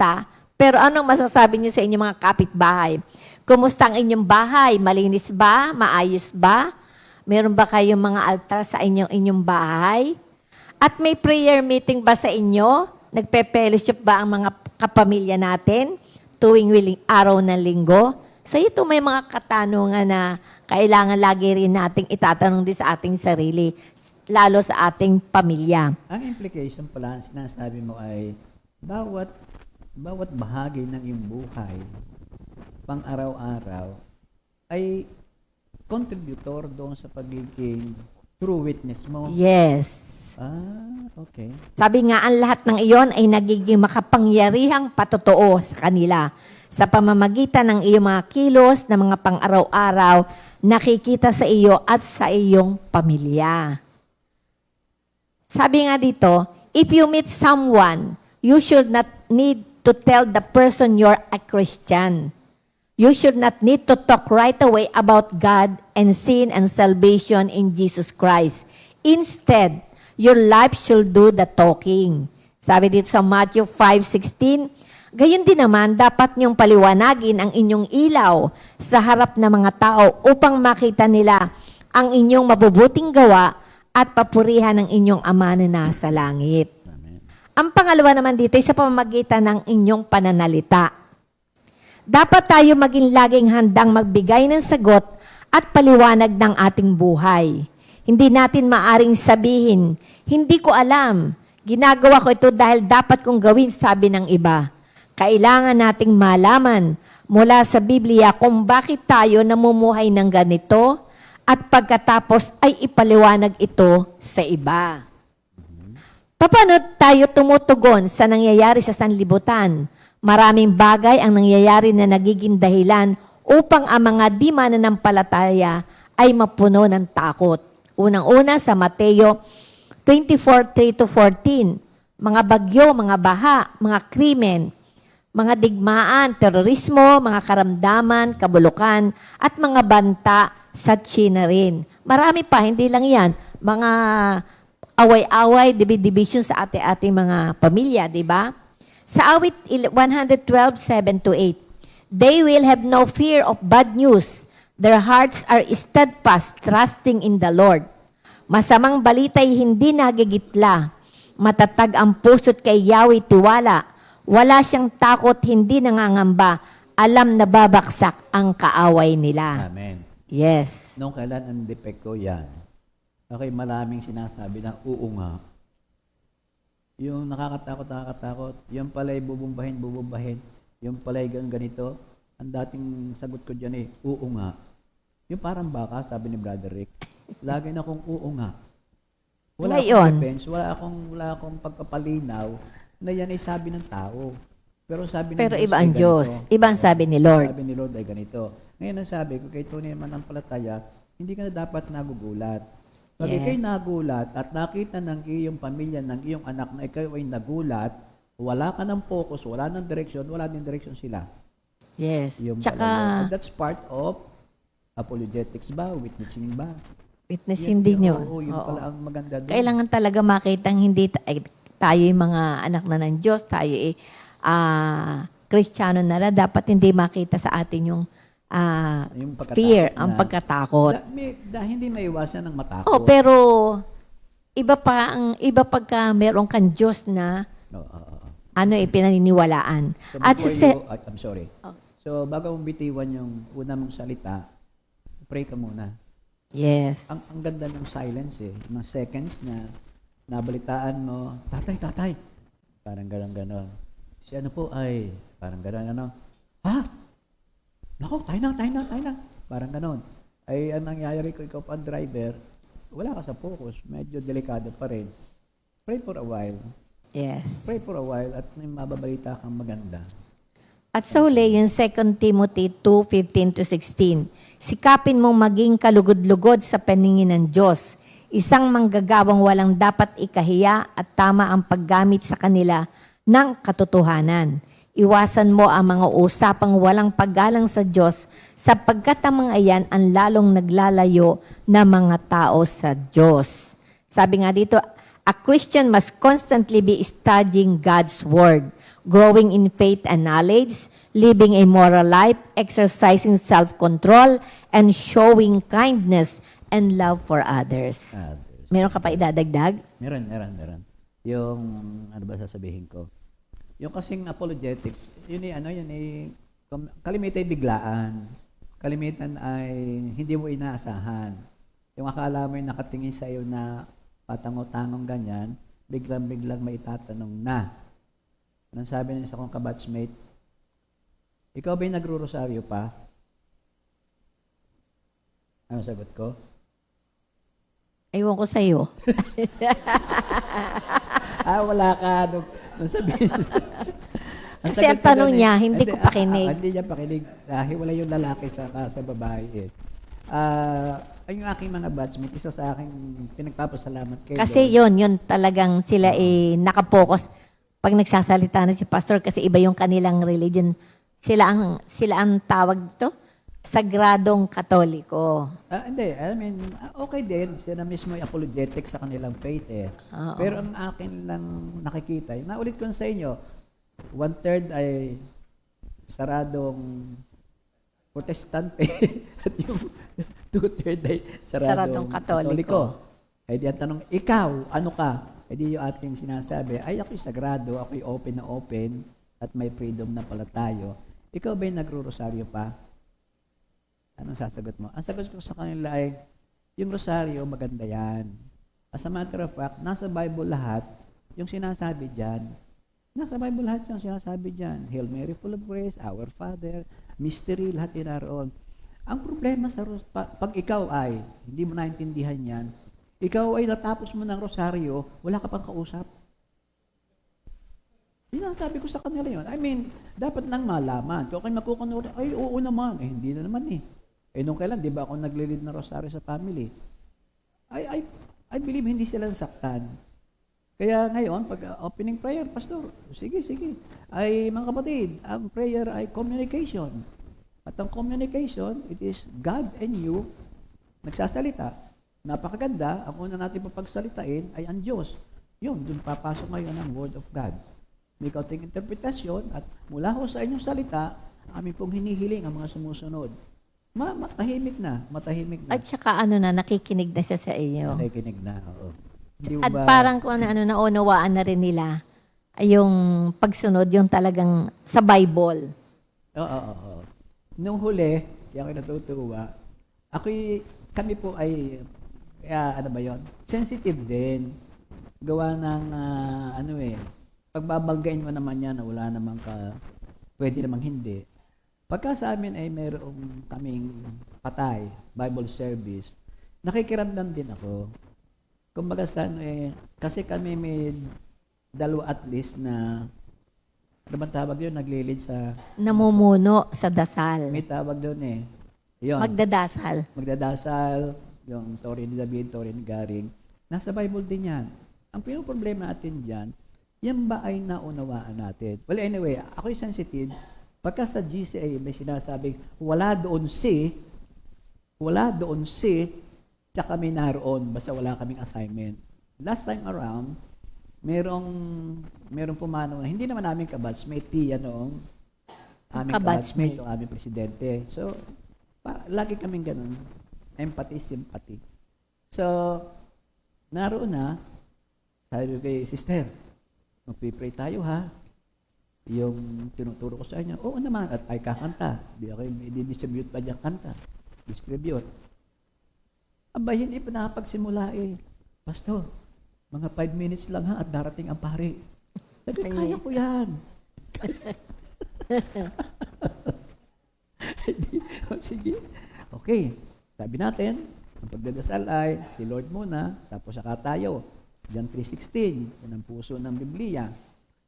[SPEAKER 6] pero anong masasabi niyo sa inyong mga kapitbahay? Kumusta ang inyong bahay? Malinis ba? Maayos ba? Meron ba kayong mga altar sa inyong bahay? At may prayer meeting ba sa inyo? Nagpe-fellowship ba ang mga kapamilya natin tuwing araw ng linggo? So ito may mga katanungan na kailangan lagi rin nating itatanong din sa ating sarili, lalo sa ating pamilya.
[SPEAKER 5] Ang implication pala, sinasabi mo ay bawat bahagi ng iyong buhay, pang araw-araw, ay contributor doon sa pagiging true witness mo.
[SPEAKER 6] Yes.
[SPEAKER 5] Okay.
[SPEAKER 6] Sabi nga, ang lahat ng iyon ay nagiging makapangyarihang patotoo sa kanila. Sa pamamagitan ng iyong mga kilos na mga pang-araw-araw, nakikita sa iyo at sa iyong pamilya. Sabi nga dito, if you meet someone, you should not need to tell the person you're a Christian. You should not need to talk right away about God and sin and salvation in Jesus Christ. Instead, your life should do the talking. Sabi dito sa Matthew 5:16, gayon din naman, dapat niyong paliwanagin ang inyong ilaw sa harap ng mga tao upang makita nila ang inyong mabubuting gawa at papurihan ng inyong Ama na nasa langit.
[SPEAKER 5] Amen.
[SPEAKER 6] Ang pangalawa naman dito ay sa pamamagitan ng inyong pananalita. Dapat tayo maging laging handang magbigay ng sagot at paliwanag ng ating buhay. Hindi natin maaring sabihin, hindi ko alam, ginagawa ko ito dahil dapat kong gawin, sabi ng iba. Kailangan nating malaman mula sa Biblia kung bakit tayo namumuhay ng ganito at pagkatapos ay ipaliwanag ito sa iba. Paano tayo tumutugon sa nangyayari sa sanlibutan? Maraming bagay ang nangyayari na nagiging dahilan upang ang mga di mananampalataya ay mapuno ng takot. Unang-una sa Mateo 24:3-14, mga bagyo, mga baha, mga krimen, mga digmaan, terorismo, mga karamdaman, kabulukan, at mga banta sa China rin. Marami pa, hindi lang yan. Mga away-away, division sa ating mga pamilya, di ba? Sa awit 112:7-8, they will have no fear of bad news. Their hearts are steadfast, trusting in the Lord. Masamang balita'y hindi nagigitla. Matatag ang puso't kay Yahweh tiwala. Wala siyang takot, hindi nangangamba. Alam na babaksak ang kaaway nila.
[SPEAKER 5] Amen.
[SPEAKER 6] Yes.
[SPEAKER 5] Nung kailan ang depekto yan? Okay, maraming sinasabi na oo nga. Yung nakakatakot, yung pala'y bubumbahin. Yung pala'y ganito. Ang dating sagot ko dyan oo nga. Yung parang baka, sabi ni Brother Rick, lagi na akong oo nga. Wala
[SPEAKER 6] Ngayon.
[SPEAKER 5] akong defense, wala akong pagpapalinaw na yan ay sabi ng tao. Pero sabi ng
[SPEAKER 6] Pero
[SPEAKER 5] Diyos
[SPEAKER 6] iba
[SPEAKER 5] ay
[SPEAKER 6] ang
[SPEAKER 5] ganito.
[SPEAKER 6] Diyos. Iba ang sabi ni Lord.
[SPEAKER 5] Sabi ni Lord ay ganito. Ngayon ang sabi ko, kay tunay man ang palataya, hindi ka na dapat nagugulat. Pag
[SPEAKER 6] Yes.
[SPEAKER 5] ikaw'y nagulat at nakita ng iyong pamilya, ng iyong anak na ikaw ay nagulat, wala ka ng focus, wala ng direksyon, wala din direksyon sila.
[SPEAKER 6] Yes.
[SPEAKER 5] Yung
[SPEAKER 6] Tsaka,
[SPEAKER 5] pala yun. That's part of apologetics ba? Witnessing ba?
[SPEAKER 6] witnessing din yun.
[SPEAKER 5] Oo, yun
[SPEAKER 6] Oo.
[SPEAKER 5] pala ang maganda doon.
[SPEAKER 6] Kailangan talaga makitang hindi tayo yung mga anak na ng Diyos, tayo Kristiyano na dapat hindi makita sa atin yung
[SPEAKER 5] Yung pagkatakot
[SPEAKER 6] fear,
[SPEAKER 5] na-
[SPEAKER 6] ang pagkatakot.
[SPEAKER 5] Hindi maiwasan ng matakot.
[SPEAKER 6] Oh, pero iba pagka meron kang Diyos na pinaniniwalaan.
[SPEAKER 5] So
[SPEAKER 6] At
[SPEAKER 5] before I'm sorry. So bago mong bitiwan yung una mong salita, pray ka muna.
[SPEAKER 6] yes.
[SPEAKER 5] Ang ganda ng silence mga seconds na nabalitaan mo, tatay. Parang ganon. Si ano po ay, parang ganon. Ha? Nako, tayo na. Parang ganon. Ay, ang nangyayari ko, ikaw pa ang driver, wala ka sa focus. Medyo delikado pa rin. Pray for a while.
[SPEAKER 6] Yes.
[SPEAKER 5] Pray for a while at may mababalita kang maganda.
[SPEAKER 6] At sa huli, yung 2 Timothy 2:15-16, sikapin mong maging kalugod-lugod sa paningin ng Diyos, isang manggagawang walang dapat ikahiya at tama ang paggamit sa kanila ng katotohanan. Iwasan mo ang mga usapang walang paggalang sa Diyos sapagkat ang mga iyan ang lalong naglalayo na mga tao sa Diyos. Sabi nga dito, a Christian must constantly be studying God's Word, growing in faith and knowledge, living a moral life, exercising self-control, and showing kindness and love for others. Meron ka pa idadagdag?
[SPEAKER 5] Meron. Yung, ano ba sasabihin ko? Yung kasing apologetics, kalimitan ay biglaan. Kalimitan ay hindi mo inaasahan. Yung akala mo yung nakatingin sa iyo na patango-tangong ganyan, biglang may itatanong na. Anong sabi ng isa kong kabatchmate? Ikaw ba'y nagro-rosaryo pa? Ano sagot ko?
[SPEAKER 6] Ewan ko sa'yo.
[SPEAKER 5] Wala ka. Nung sabihin.
[SPEAKER 6] Kasi ang tanong niya, hindi ko pakinig.
[SPEAKER 5] Hindi niya pakinig. Hiwalay yung lalaki sa babae. Ay yung aking mga batchmate, isa sa aking pinagpapasalamat kay
[SPEAKER 6] Kasi
[SPEAKER 5] Lord.
[SPEAKER 6] yun talagang sila nakapokus. Pag nagsasalita na si pastor, kasi iba yung kanilang religion. Sila ang tawag dito, sagradong katoliko.
[SPEAKER 5] Hindi, I mean, okay din. Sila mismo yung apologetic sa kanilang faith
[SPEAKER 6] Oo.
[SPEAKER 5] Pero ang akin lang nakikita, naulit ko sa inyo, 1/3 ay saradong protestante at yung 2/3 ay saradong
[SPEAKER 6] Saradong katoliko.
[SPEAKER 5] Ay di ang tanong, ikaw, ano ka? Ay di yung ating sinasabi, ay ako'y sagrado, ako'y open na open, at may freedom na pala tayo. Ikaw ba'y nagro-rosaryo pa? Anong sasagot mo? Ang sagot ko sa kanila ay, yung rosaryo, maganda yan. As a matter of fact, nasa Bible lahat, yung sinasabi dyan, nasa Bible lahat yung sinasabi dyan. Hail Mary, full of grace, Our Father, mystery, lahat yun naroon. Ang problema sa pag ikaw ay, hindi mo naintindihan yan, ikaw ay natapos mo ng rosaryo, wala ka pang kausap. Yun ang sabi ko sa kanila yun. I mean, dapat nang malaman. Kung kayo makukunod, ay oo naman. Eh, hindi na naman eh. Eh, nung kailan, di ba ako naglilid ng rosaryo sa family? I believe hindi sila nasaktan. Kaya ngayon, pag opening prayer, pastor, sige. Ay, mga kapatid, ang prayer ay communication. At ang communication, it is God and you nagsasalita. Napakaganda, ang una natin papagsalitain ay ang Diyos. Yun, dun papasok ngayon ang Word of God. May kaunting interpretasyon at mula ho sa inyong salita, amin pong hinihiling ang mga sumusunod. Matahimik na.
[SPEAKER 6] At saka nakikinig na siya sa iyo.
[SPEAKER 5] Nakikinig na, oo. Hindi
[SPEAKER 6] At
[SPEAKER 5] ba-
[SPEAKER 6] parang kung naunawaan na rin nila ay yung pagsunod, yung talagang sa Bible.
[SPEAKER 5] Oo. Nung huli, kaya ako natutuwa, kami po ay, sensitive din. Gawa ng, pagbabanggain mo naman yan na wala namang pwede namang hindi. Pagka sa amin ay mayroong kaming patay, Bible service, nakikiramdam din ako. Kumbaga kasi kami may dalawa at least na, ano bang tawag yun, naglilid sa,
[SPEAKER 6] Namumuno sa dasal.
[SPEAKER 5] may tawag doon eh. Yun. Magdadasal, yung Tori ni David, Tori ni Garing. Nasa Bible din yan. Ang pinoproblema natin dyan, yan ba ay naunawaan natin? Well, anyway, ako'y sensitive. Pagka sa GCA may sinasabing, wala doon si, tsaka may naroon, basta wala kaming assignment. Last time around, merong pumanaw na, hindi naman namin kabatchmate, noong aming kabatchmate, o aming presidente. So, lagi kaming ganun. Empathy, sympathy. So, naroon na, sabi ko kay sister, magpipray tayo ha. Yung tinuturo ko sa inyo, oo naman, at ay kakanta. Di ako i-distribute pa diyang kanta. Distribute. Aba, hindi pa nakapagsimula eh. Pastor, mga 5 minutes lang ha, at darating ang pare. Sabi, kaya ko yan. Sige. Okay. Sabi natin, ang pagdadasal ay si Lord muna, tapos saka tayo. John 3:16, yan ang puso ng Biblia.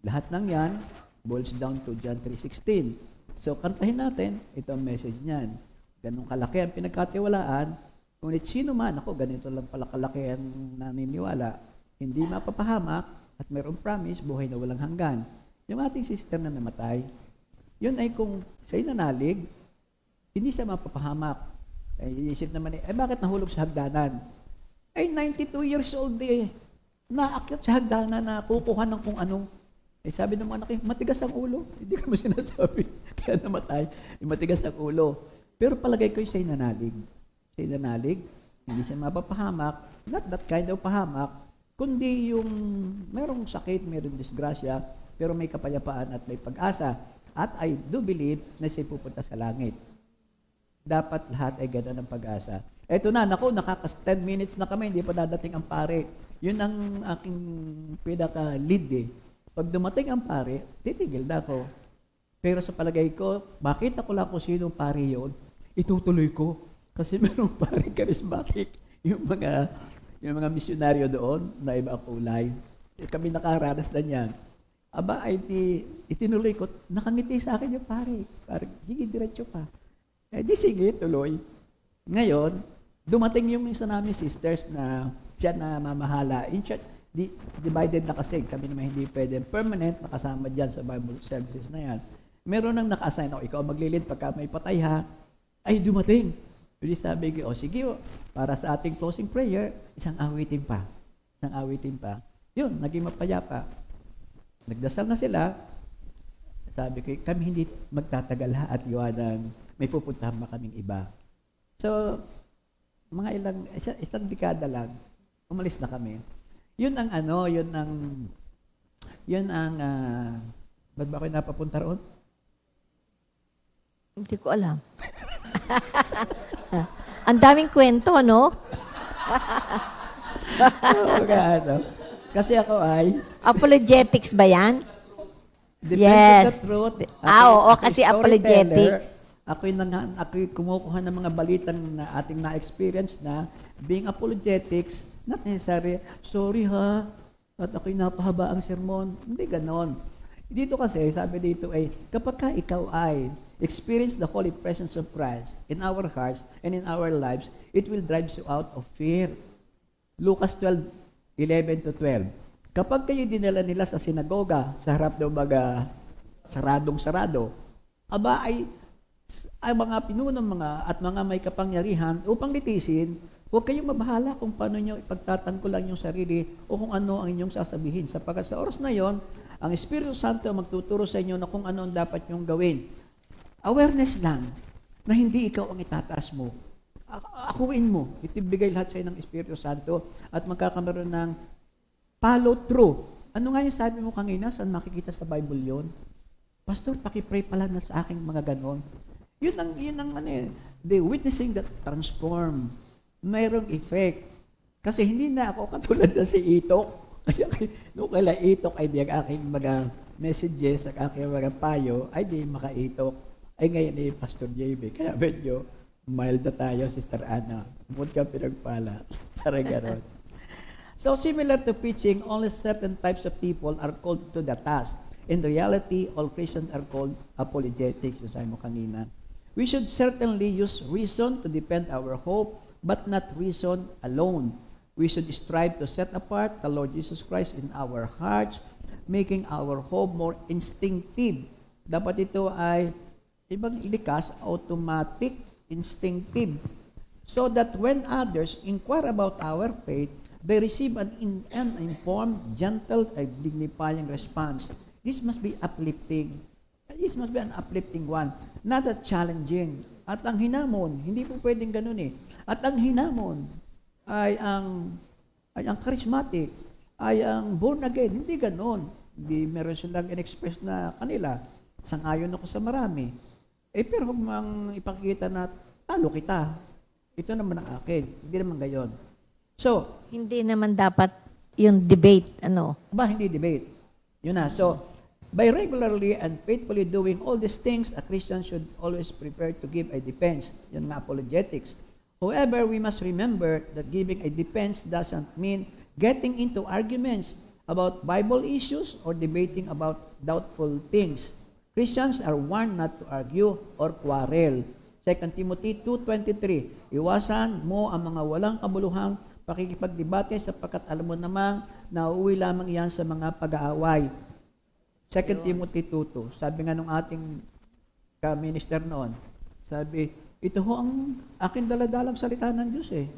[SPEAKER 5] Lahat ng yan boils down to John 3:16. So, kantahin natin, ito ang message niyan. Ganong kalaki ang pinagkatiwalaan, ngunit sino man, ako, ganito lang pala kalaki ang naniniwala, hindi mapapahamak at mayroong promise, buhay na walang hanggan. Yung ating sister na namatay, yun ay kung siya'y nanalig, hindi siya mapapahamak. Ay, iisip naman bakit nahulog sa hagdanan? Ay, 92 years old eh. Naakyat sa hagdanan na kukuha ng kung anong. Sabi ng mga anak, matigas ang ulo. Hindi ko mo sinasabi. Kaya namatay. Matigas ang ulo. Pero palagay ko siya'y nanalig. Siya'y nanalig. Hindi siya mapapahamak. Not that kind of pahamak. Kundi yung merong sakit, merong disgrasya, pero may kapayapaan at may pag-asa. At I do believe na siya pupunta sa langit. Dapat lahat ay gano'n ang pag-asa. Eto na, nakakas 10 minutes na kami, hindi pa dadating ang pare. Yun ang aking pinaka-lead eh. Pag dumating ang pare, titigil na ako. Pero sa palagay ko, makita ko lang kung sino pare yun, itutuloy ko. Kasi merong pare charismatic. Yung mga misyonaryo doon, na iba ang kulay. Kami nakaranas na niyan. Aba, ay itinuloy ko, nakangiti sa akin yung pare. Parang, sige, diretso pa. Di sige, tuloy. Ngayon, dumating yung isa namin sisters na siya na mamahala. In short, divided na kasi. Kami naman hindi pwede permanent nakasama dyan sa Bible services na yan. Meron nang naka-assign ako, ikaw maglilid pagka may patay ha. Ay, dumating. Jadi sabi ko, sige, para sa ating closing prayer, isang awitin pa. Yun, naging mapayapa. Nagdasal na sila. Sabi ko, kami hindi magtatagal ha at iwanan. May pupuntahan ba kaming iba? So, mga isang dekada lang, umalis na kami. Yun ang ano, ba't ba ako napapunta roon?
[SPEAKER 6] Hindi ko alam. Ang daming kwento, no?
[SPEAKER 5] Ano? Kasi ako ay,
[SPEAKER 6] Apologetics ba yan?
[SPEAKER 5] depends
[SPEAKER 6] Yes.
[SPEAKER 5] on the truth.
[SPEAKER 6] Oo,
[SPEAKER 5] Ako'y
[SPEAKER 6] kasi
[SPEAKER 5] storyteller.
[SPEAKER 6] apologetics.
[SPEAKER 5] Ako'y kumukuha ng mga balitang na ating na-experience na being apologetics, not necessary, sorry ha, at ako'y napahaba ang sermon. Hindi ganon. Dito kasi, sabi dito ay, kapag ka ikaw ay experience the holy presence of Christ in our hearts and in our lives, it will drive you out of fear. Lucas 12:11 to 12. Kapag kayo dinala nila sa sinagoga, sa harap ng mga saradong-sarado, aba ay mga pinunong at mga may kapangyarihan upang litisin, huwag kayong mabahala kung paano nyo ipagtatanggol yung sarili o kung ano ang inyong sasabihin. Sapagkat sa oras na yon, ang Espiritu Santo magtuturo sa inyo na kung ano ang dapat nyong gawin. Awareness lang na hindi ikaw ang itataas mo. Akuin mo. Itibigay lahat sa'yo ng Espiritu Santo at magkakaroon ng follow through. Ano nga yung sabi mo kanina? Saan makikita sa Bible yon? Pastor, pakipray pala na sa aking mga ganon. Yun ang ano eh. The witnessing that transform. Mayroong effect. Kasi hindi na ako katulad na si Itok. Kaya nung kala Itok ay di ang aking mga messages, ang aking mga payo, ay di makaitok. Ay ngayon eh, Pastor JB. Kaya medyo mild na tayo, Sister Anna. Bukod ka pinagpala. Parang gano'n. So similar to preaching, only certain types of people are called to the task. In reality, all Christians are called apologetics, yung sabi mo kanina. We should certainly use reason to defend our hope, but not reason alone. We should strive to set apart the Lord Jesus Christ in our hearts, making our hope more instinctive. Dapat ito ay ibang ilikas, automatic, instinctive. So that when others inquire about our faith, they receive an informed, gentle, and dignifying response. This must be uplifting. This must be an uplifting one, not a challenging. At ang hinamon, hindi po pwedeng ganun eh. At ang hinamon ay ang charismatic, ay ang born again. Hindi ganun. Hindi meron silang in-express na kanila. Sangayon ako sa marami. Pero kung mang ipakita na talo kita, ito naman ang akin. Hindi naman gayon. So,
[SPEAKER 6] Hindi naman dapat yung debate, ano?
[SPEAKER 5] hindi debate. Yun na. So, by regularly and faithfully doing all these things, a Christian should always prepare to give a defense. Yun nga, apologetics. However, we must remember that giving a defense doesn't mean getting into arguments about Bible issues or debating about doubtful things. Christians are warned not to argue or quarrel. 2 Timothy 2:23, iwasan mo ang mga walang kabuluhang pakikipagdebate sapagkat alam mo namang nauuwi lamang iyan sa mga pag-aaway. 2 Timothy 2:2, sabi nga nung ating ka-minister noon, sabi, ito ho ang aking daladalang salita ng Diyos eh.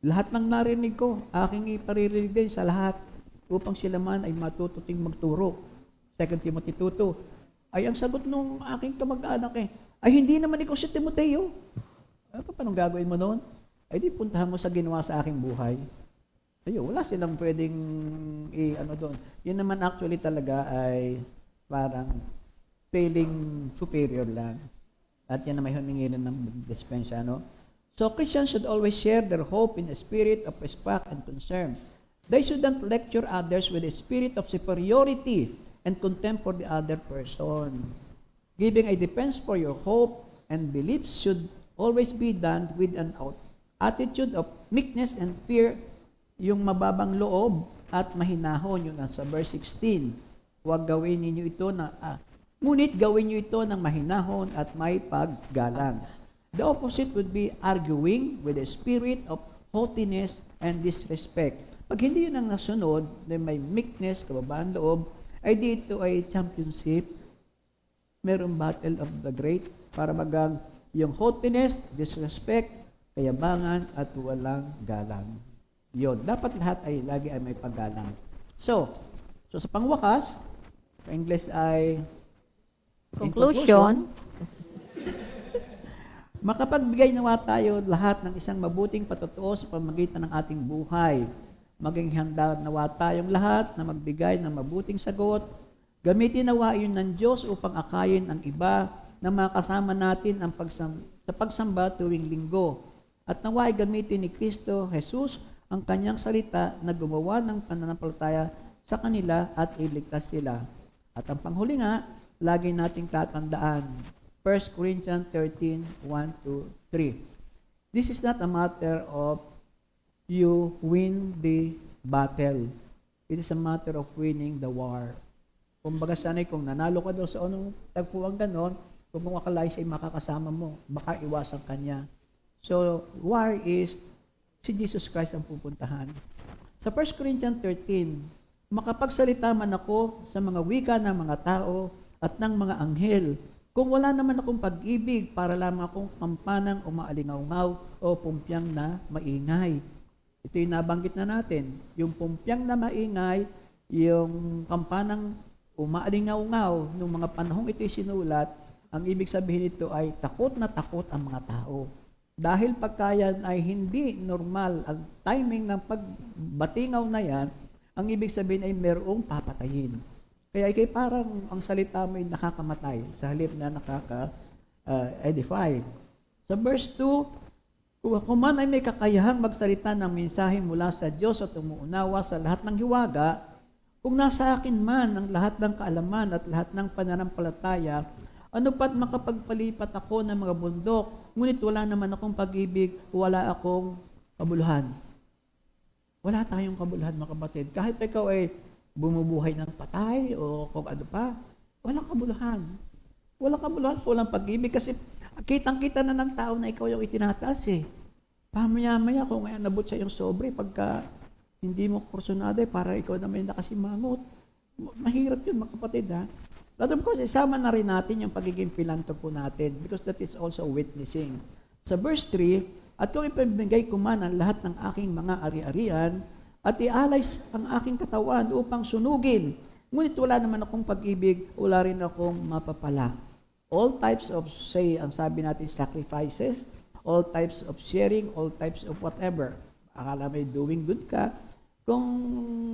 [SPEAKER 5] Lahat ng narinig ko, aking iparirinig din sa lahat upang sila man ay matututing magturo. 2 Timothy 2:2, ay ang sagot nung aking kamag-anak eh, ay hindi naman ikaw si Timoteo. Paano gagawin mo noon? Ay di puntahan mo sa ginawa sa aking buhay. Wala silang pwedeng doon. Yun naman actually talaga ay parang feeling superior lang. At yan na may humingi ng dispensya, no? So Christians should always share their hope in a spirit of respect and concern. They shouldn't lecture others with a spirit of superiority and contempt for the other person. Giving a defense for your hope and beliefs should always be done with an attitude of meekness and fear, yung mababang loob at mahinahon, yung nasa verse 16. Huwag gawin ninyo ito ngunit gawin niyo ito ng mahinahon at may paggalang. The opposite would be arguing with a spirit of haughtiness and disrespect. Pag hindi yun ang nasunod, na may meekness, kababaan loob, ay dito ay championship. Merong battle of the great para magang yung haughtiness, disrespect, kayabangan, at walang galang. Yun. Dapat lahat ay lagi ay may paggalang. So sa pangwakas, sa English ay
[SPEAKER 6] Conclusion.
[SPEAKER 5] Makapagbigay nawa tayo lahat ng isang mabuting patotoo sa pamamagitan ng ating buhay. Maging handa nawa tayong lahat na magbigay ng mabuting sagot. Gamitin nawa yun ng Diyos upang akayin ang iba na makasama natin sa pagsamba tuwing linggo. At nawa ay gamitin ni Kristo Jesus ang kanyang salita na gumawa ng pananampalataya sa kanila at iligtas sila. At ang panghuli nga, lagi nating tatandaan, 1 Corinthians 13, 1-3. This is not a matter of you win the battle. It is a matter of winning the war. Kumbaga sanay kung nanalo ka daw sa anong tagpuan ganon, kung makakalay siya ay makakasama mo, baka iwasan kanya. So, war is si Jesus Christ ang pupuntahan. Sa 1 Corinthians 13, makapagsalita man ako sa mga wika ng mga tao at ng mga anghel, kung wala naman akong pag-ibig para lamang akong kampanang umaalingaw o pumpyang na maingay. Ito yung nabanggit na natin. Yung pumpyang na maingay, yung kampanang umaalingaw nung mga panahong ito'y sinulat, ang ibig sabihin nito ay takot na takot ang mga tao. Dahil pagkayan ay hindi normal, ang timing ng pagbatingaw na yan, ang ibig sabihin ay merong papatayin. Kaya ikay parang ang salita mo ay nakakamatay sa halip na nakaka-edify. Sa verse 2, kung man ay may kakayahang magsalita ng mensahe mula sa Diyos at umuunawa sa lahat ng hiwaga, kung nasa akin man ang lahat ng kaalaman at lahat ng pananampalataya, ano pa't makapagpalipat ako ng mga bundok, ngunit wala naman akong pag-ibig, wala akong kabuluhan. Wala tayong kabuluhan, mga kapatid. Kahit ikaw ay bumubuhay ng patay o kung ano pa, walang kabuluhan. Walang kabuluhan, walang pag-ibig kasi kitang-kita na ng tao na ikaw yung itinataas eh. Pamaya-maya kung ngayon nabot siya yung sobre, pagka hindi mo kursunado para ikaw naman yung nakasimangot. Mahirap yun, mga kapatid, ha? But of course, isama na rin natin yung pagiging pilantropo natin because that is also witnessing. Sa verse 3, at kung ipamigay ko man ang lahat ng aking mga ari-arian at ialay ang aking katawan upang sunugin, ngunit wala naman akong pag-ibig, wala rin akong mapapala. All types of, ang sabi natin, sacrifices, all types of sharing, all types of whatever. Akala may doing good ka. Kung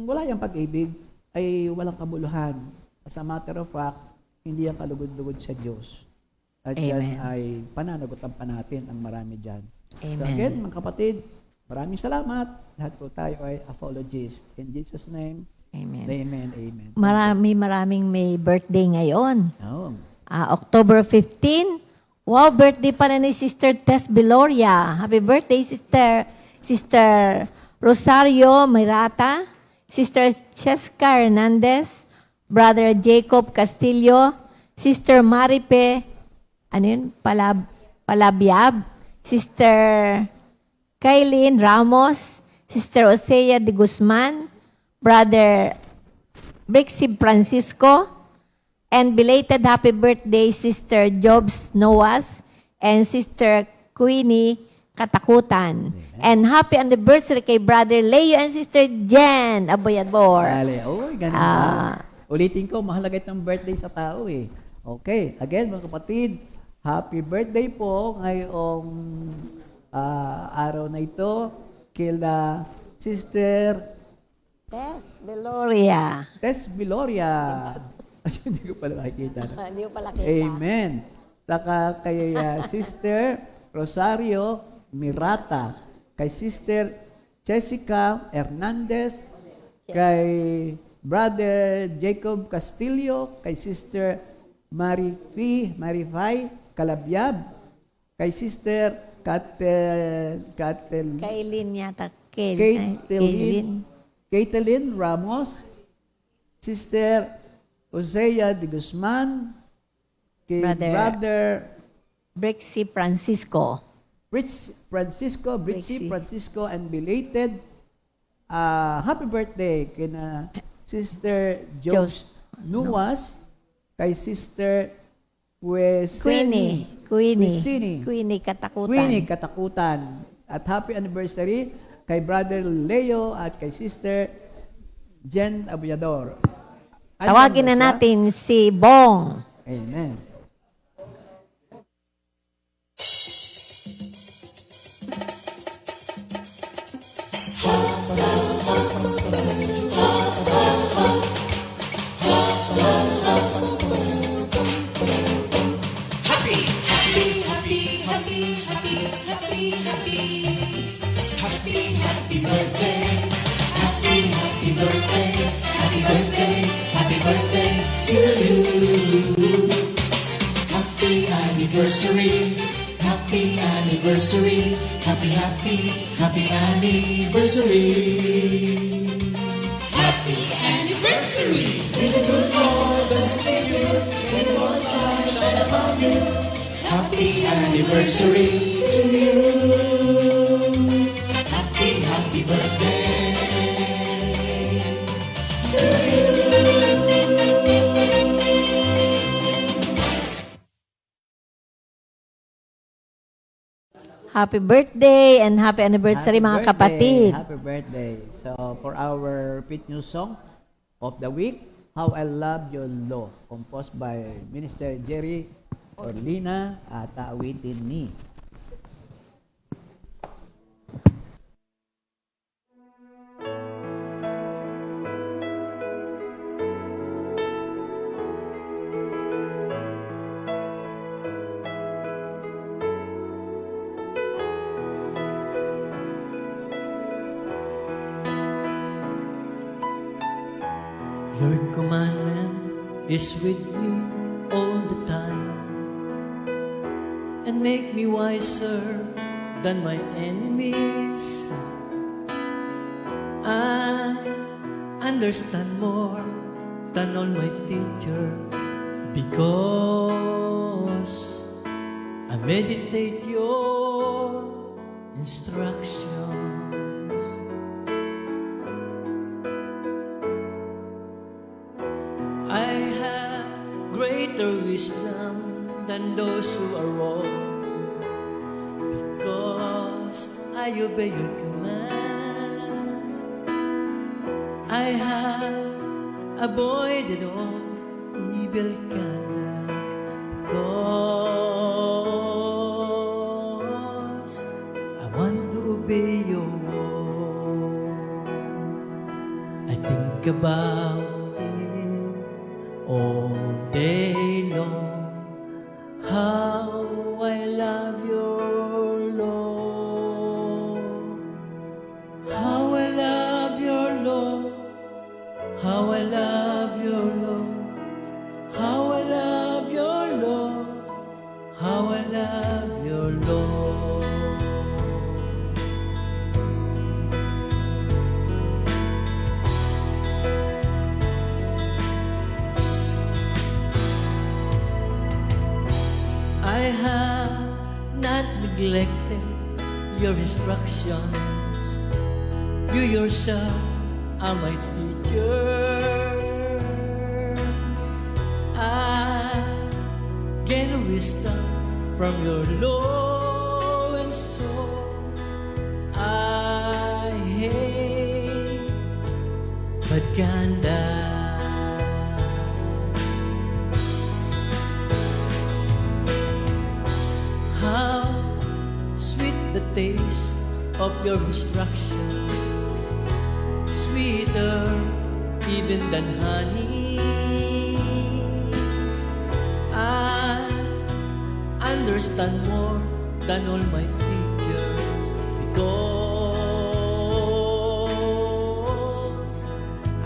[SPEAKER 5] wala yung pag-ibig, ay walang kabuluhan. As a matter of fact, hindi ang kalugod-lugod sa Diyos. At yan ay pananagutan pa natin ang marami dyan.
[SPEAKER 6] Amen.
[SPEAKER 5] So again, mga kapatid, maraming salamat. Lahat po tayo ay apologies. In Jesus' name,
[SPEAKER 6] Amen.
[SPEAKER 5] amen, amen.
[SPEAKER 6] Maraming may birthday ngayon.
[SPEAKER 5] Oh.
[SPEAKER 6] October 15. Wow, birthday pala ni Sister Tess Biloria. Happy birthday, Sister Rosario Mirata, Sister Cheska Hernandez, Brother Jacob Castillo, Sister Maripe, Palabiab, Sister Kailin Ramos, Sister Osea de Guzman, Brother Brixie Francisco, and belated happy birthday, Sister Jobs Noas, and Sister Queenie Katakutan. And happy anniversary kay Brother Leo and Sister Jen Aboyadbor.
[SPEAKER 5] Dali. Uy, ganun ba? Ulitin ko, mahalaga itong birthday sa tao eh. Okay, again mga kapatid, happy birthday po ngayong araw na ito kila Sister
[SPEAKER 6] Tess Biloria.
[SPEAKER 5] Tess Biloria. Hindi ko pala makikita.
[SPEAKER 6] Hindi ko pala kita.
[SPEAKER 5] Amen. Saka kay Sister Rosario Mirata, kay Sister Jessica Hernandez, kay Brother Jacob Castillo, kay Sister Marifay Calabiab, kay Sister
[SPEAKER 6] Kailin yata.
[SPEAKER 5] Caitlin Ramos, Sister Osea de Guzman, kay Brother
[SPEAKER 6] Brixie Francisco.
[SPEAKER 5] Brixie Francisco, and belated happy birthday kina Sister Jobs Nuwas, kay Sister
[SPEAKER 6] Queenie Katakutan.
[SPEAKER 5] At happy anniversary kay Brother Leo at kay Sister Jen Aboyador.
[SPEAKER 6] Tawagin na natin si Bong.
[SPEAKER 5] Amen.
[SPEAKER 1] Happy anniversary, happy anniversary, happy, happy, happy anniversary. Happy anniversary! May the good Lord bless and keep you, may the Lord's light shine upon you. Happy anniversary to you. Happy, happy birthday to you.
[SPEAKER 6] Happy birthday and happy anniversary mga kapatid.
[SPEAKER 5] Happy birthday. So, for our repeat new song of the week, How I Love Your Law, composed by Minister Jerry Orlina at Awitin Ni.
[SPEAKER 3] Your commandment is with me all the time and make me wiser than my enemies. I understand more than all my teachers because I meditate your instructions. I have greater wisdom than those who are wrong because I obey your command. I have avoided all evil conduct because I want to obey your word. I think about all day long, how I love your Lord, how I love your Lord, how I love your Lord, how I love your Lord, how I love your Lord. I have not neglected your instructions. You yourself are my teacher. I gain wisdom from your law, and so I hate bad conduct. How sweet the taste of your instructions, sweeter even than honey. I understand more than all my teachers because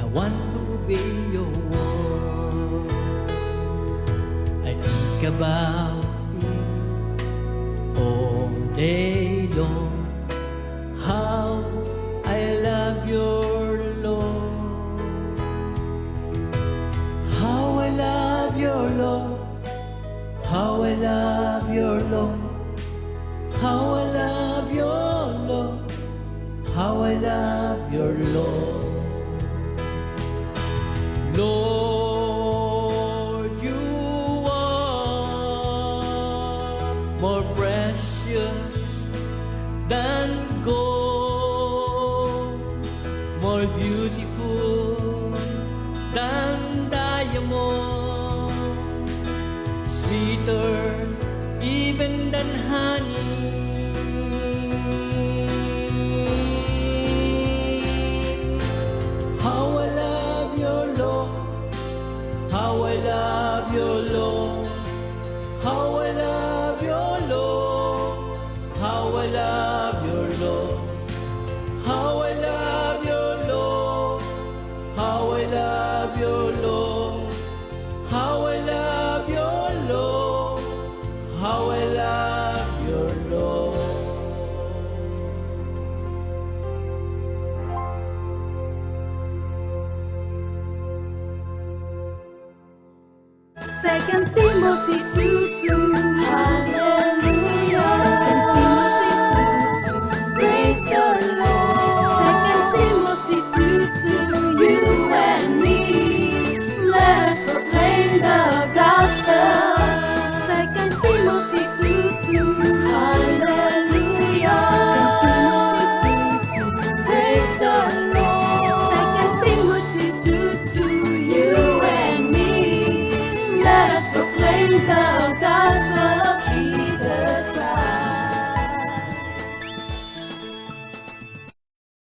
[SPEAKER 3] I want to obey your word. I think about all day long, how I love your Lord, how I love your Lord, how I love your Lord, how I love your Lord, how I love your Lord. Lord, you are more precious than gold, more beautiful than diamond, sweeter even than honey. How I love your Lord, how I love your Lord, how I love your Lord, how I love
[SPEAKER 2] multitude to hallelujah.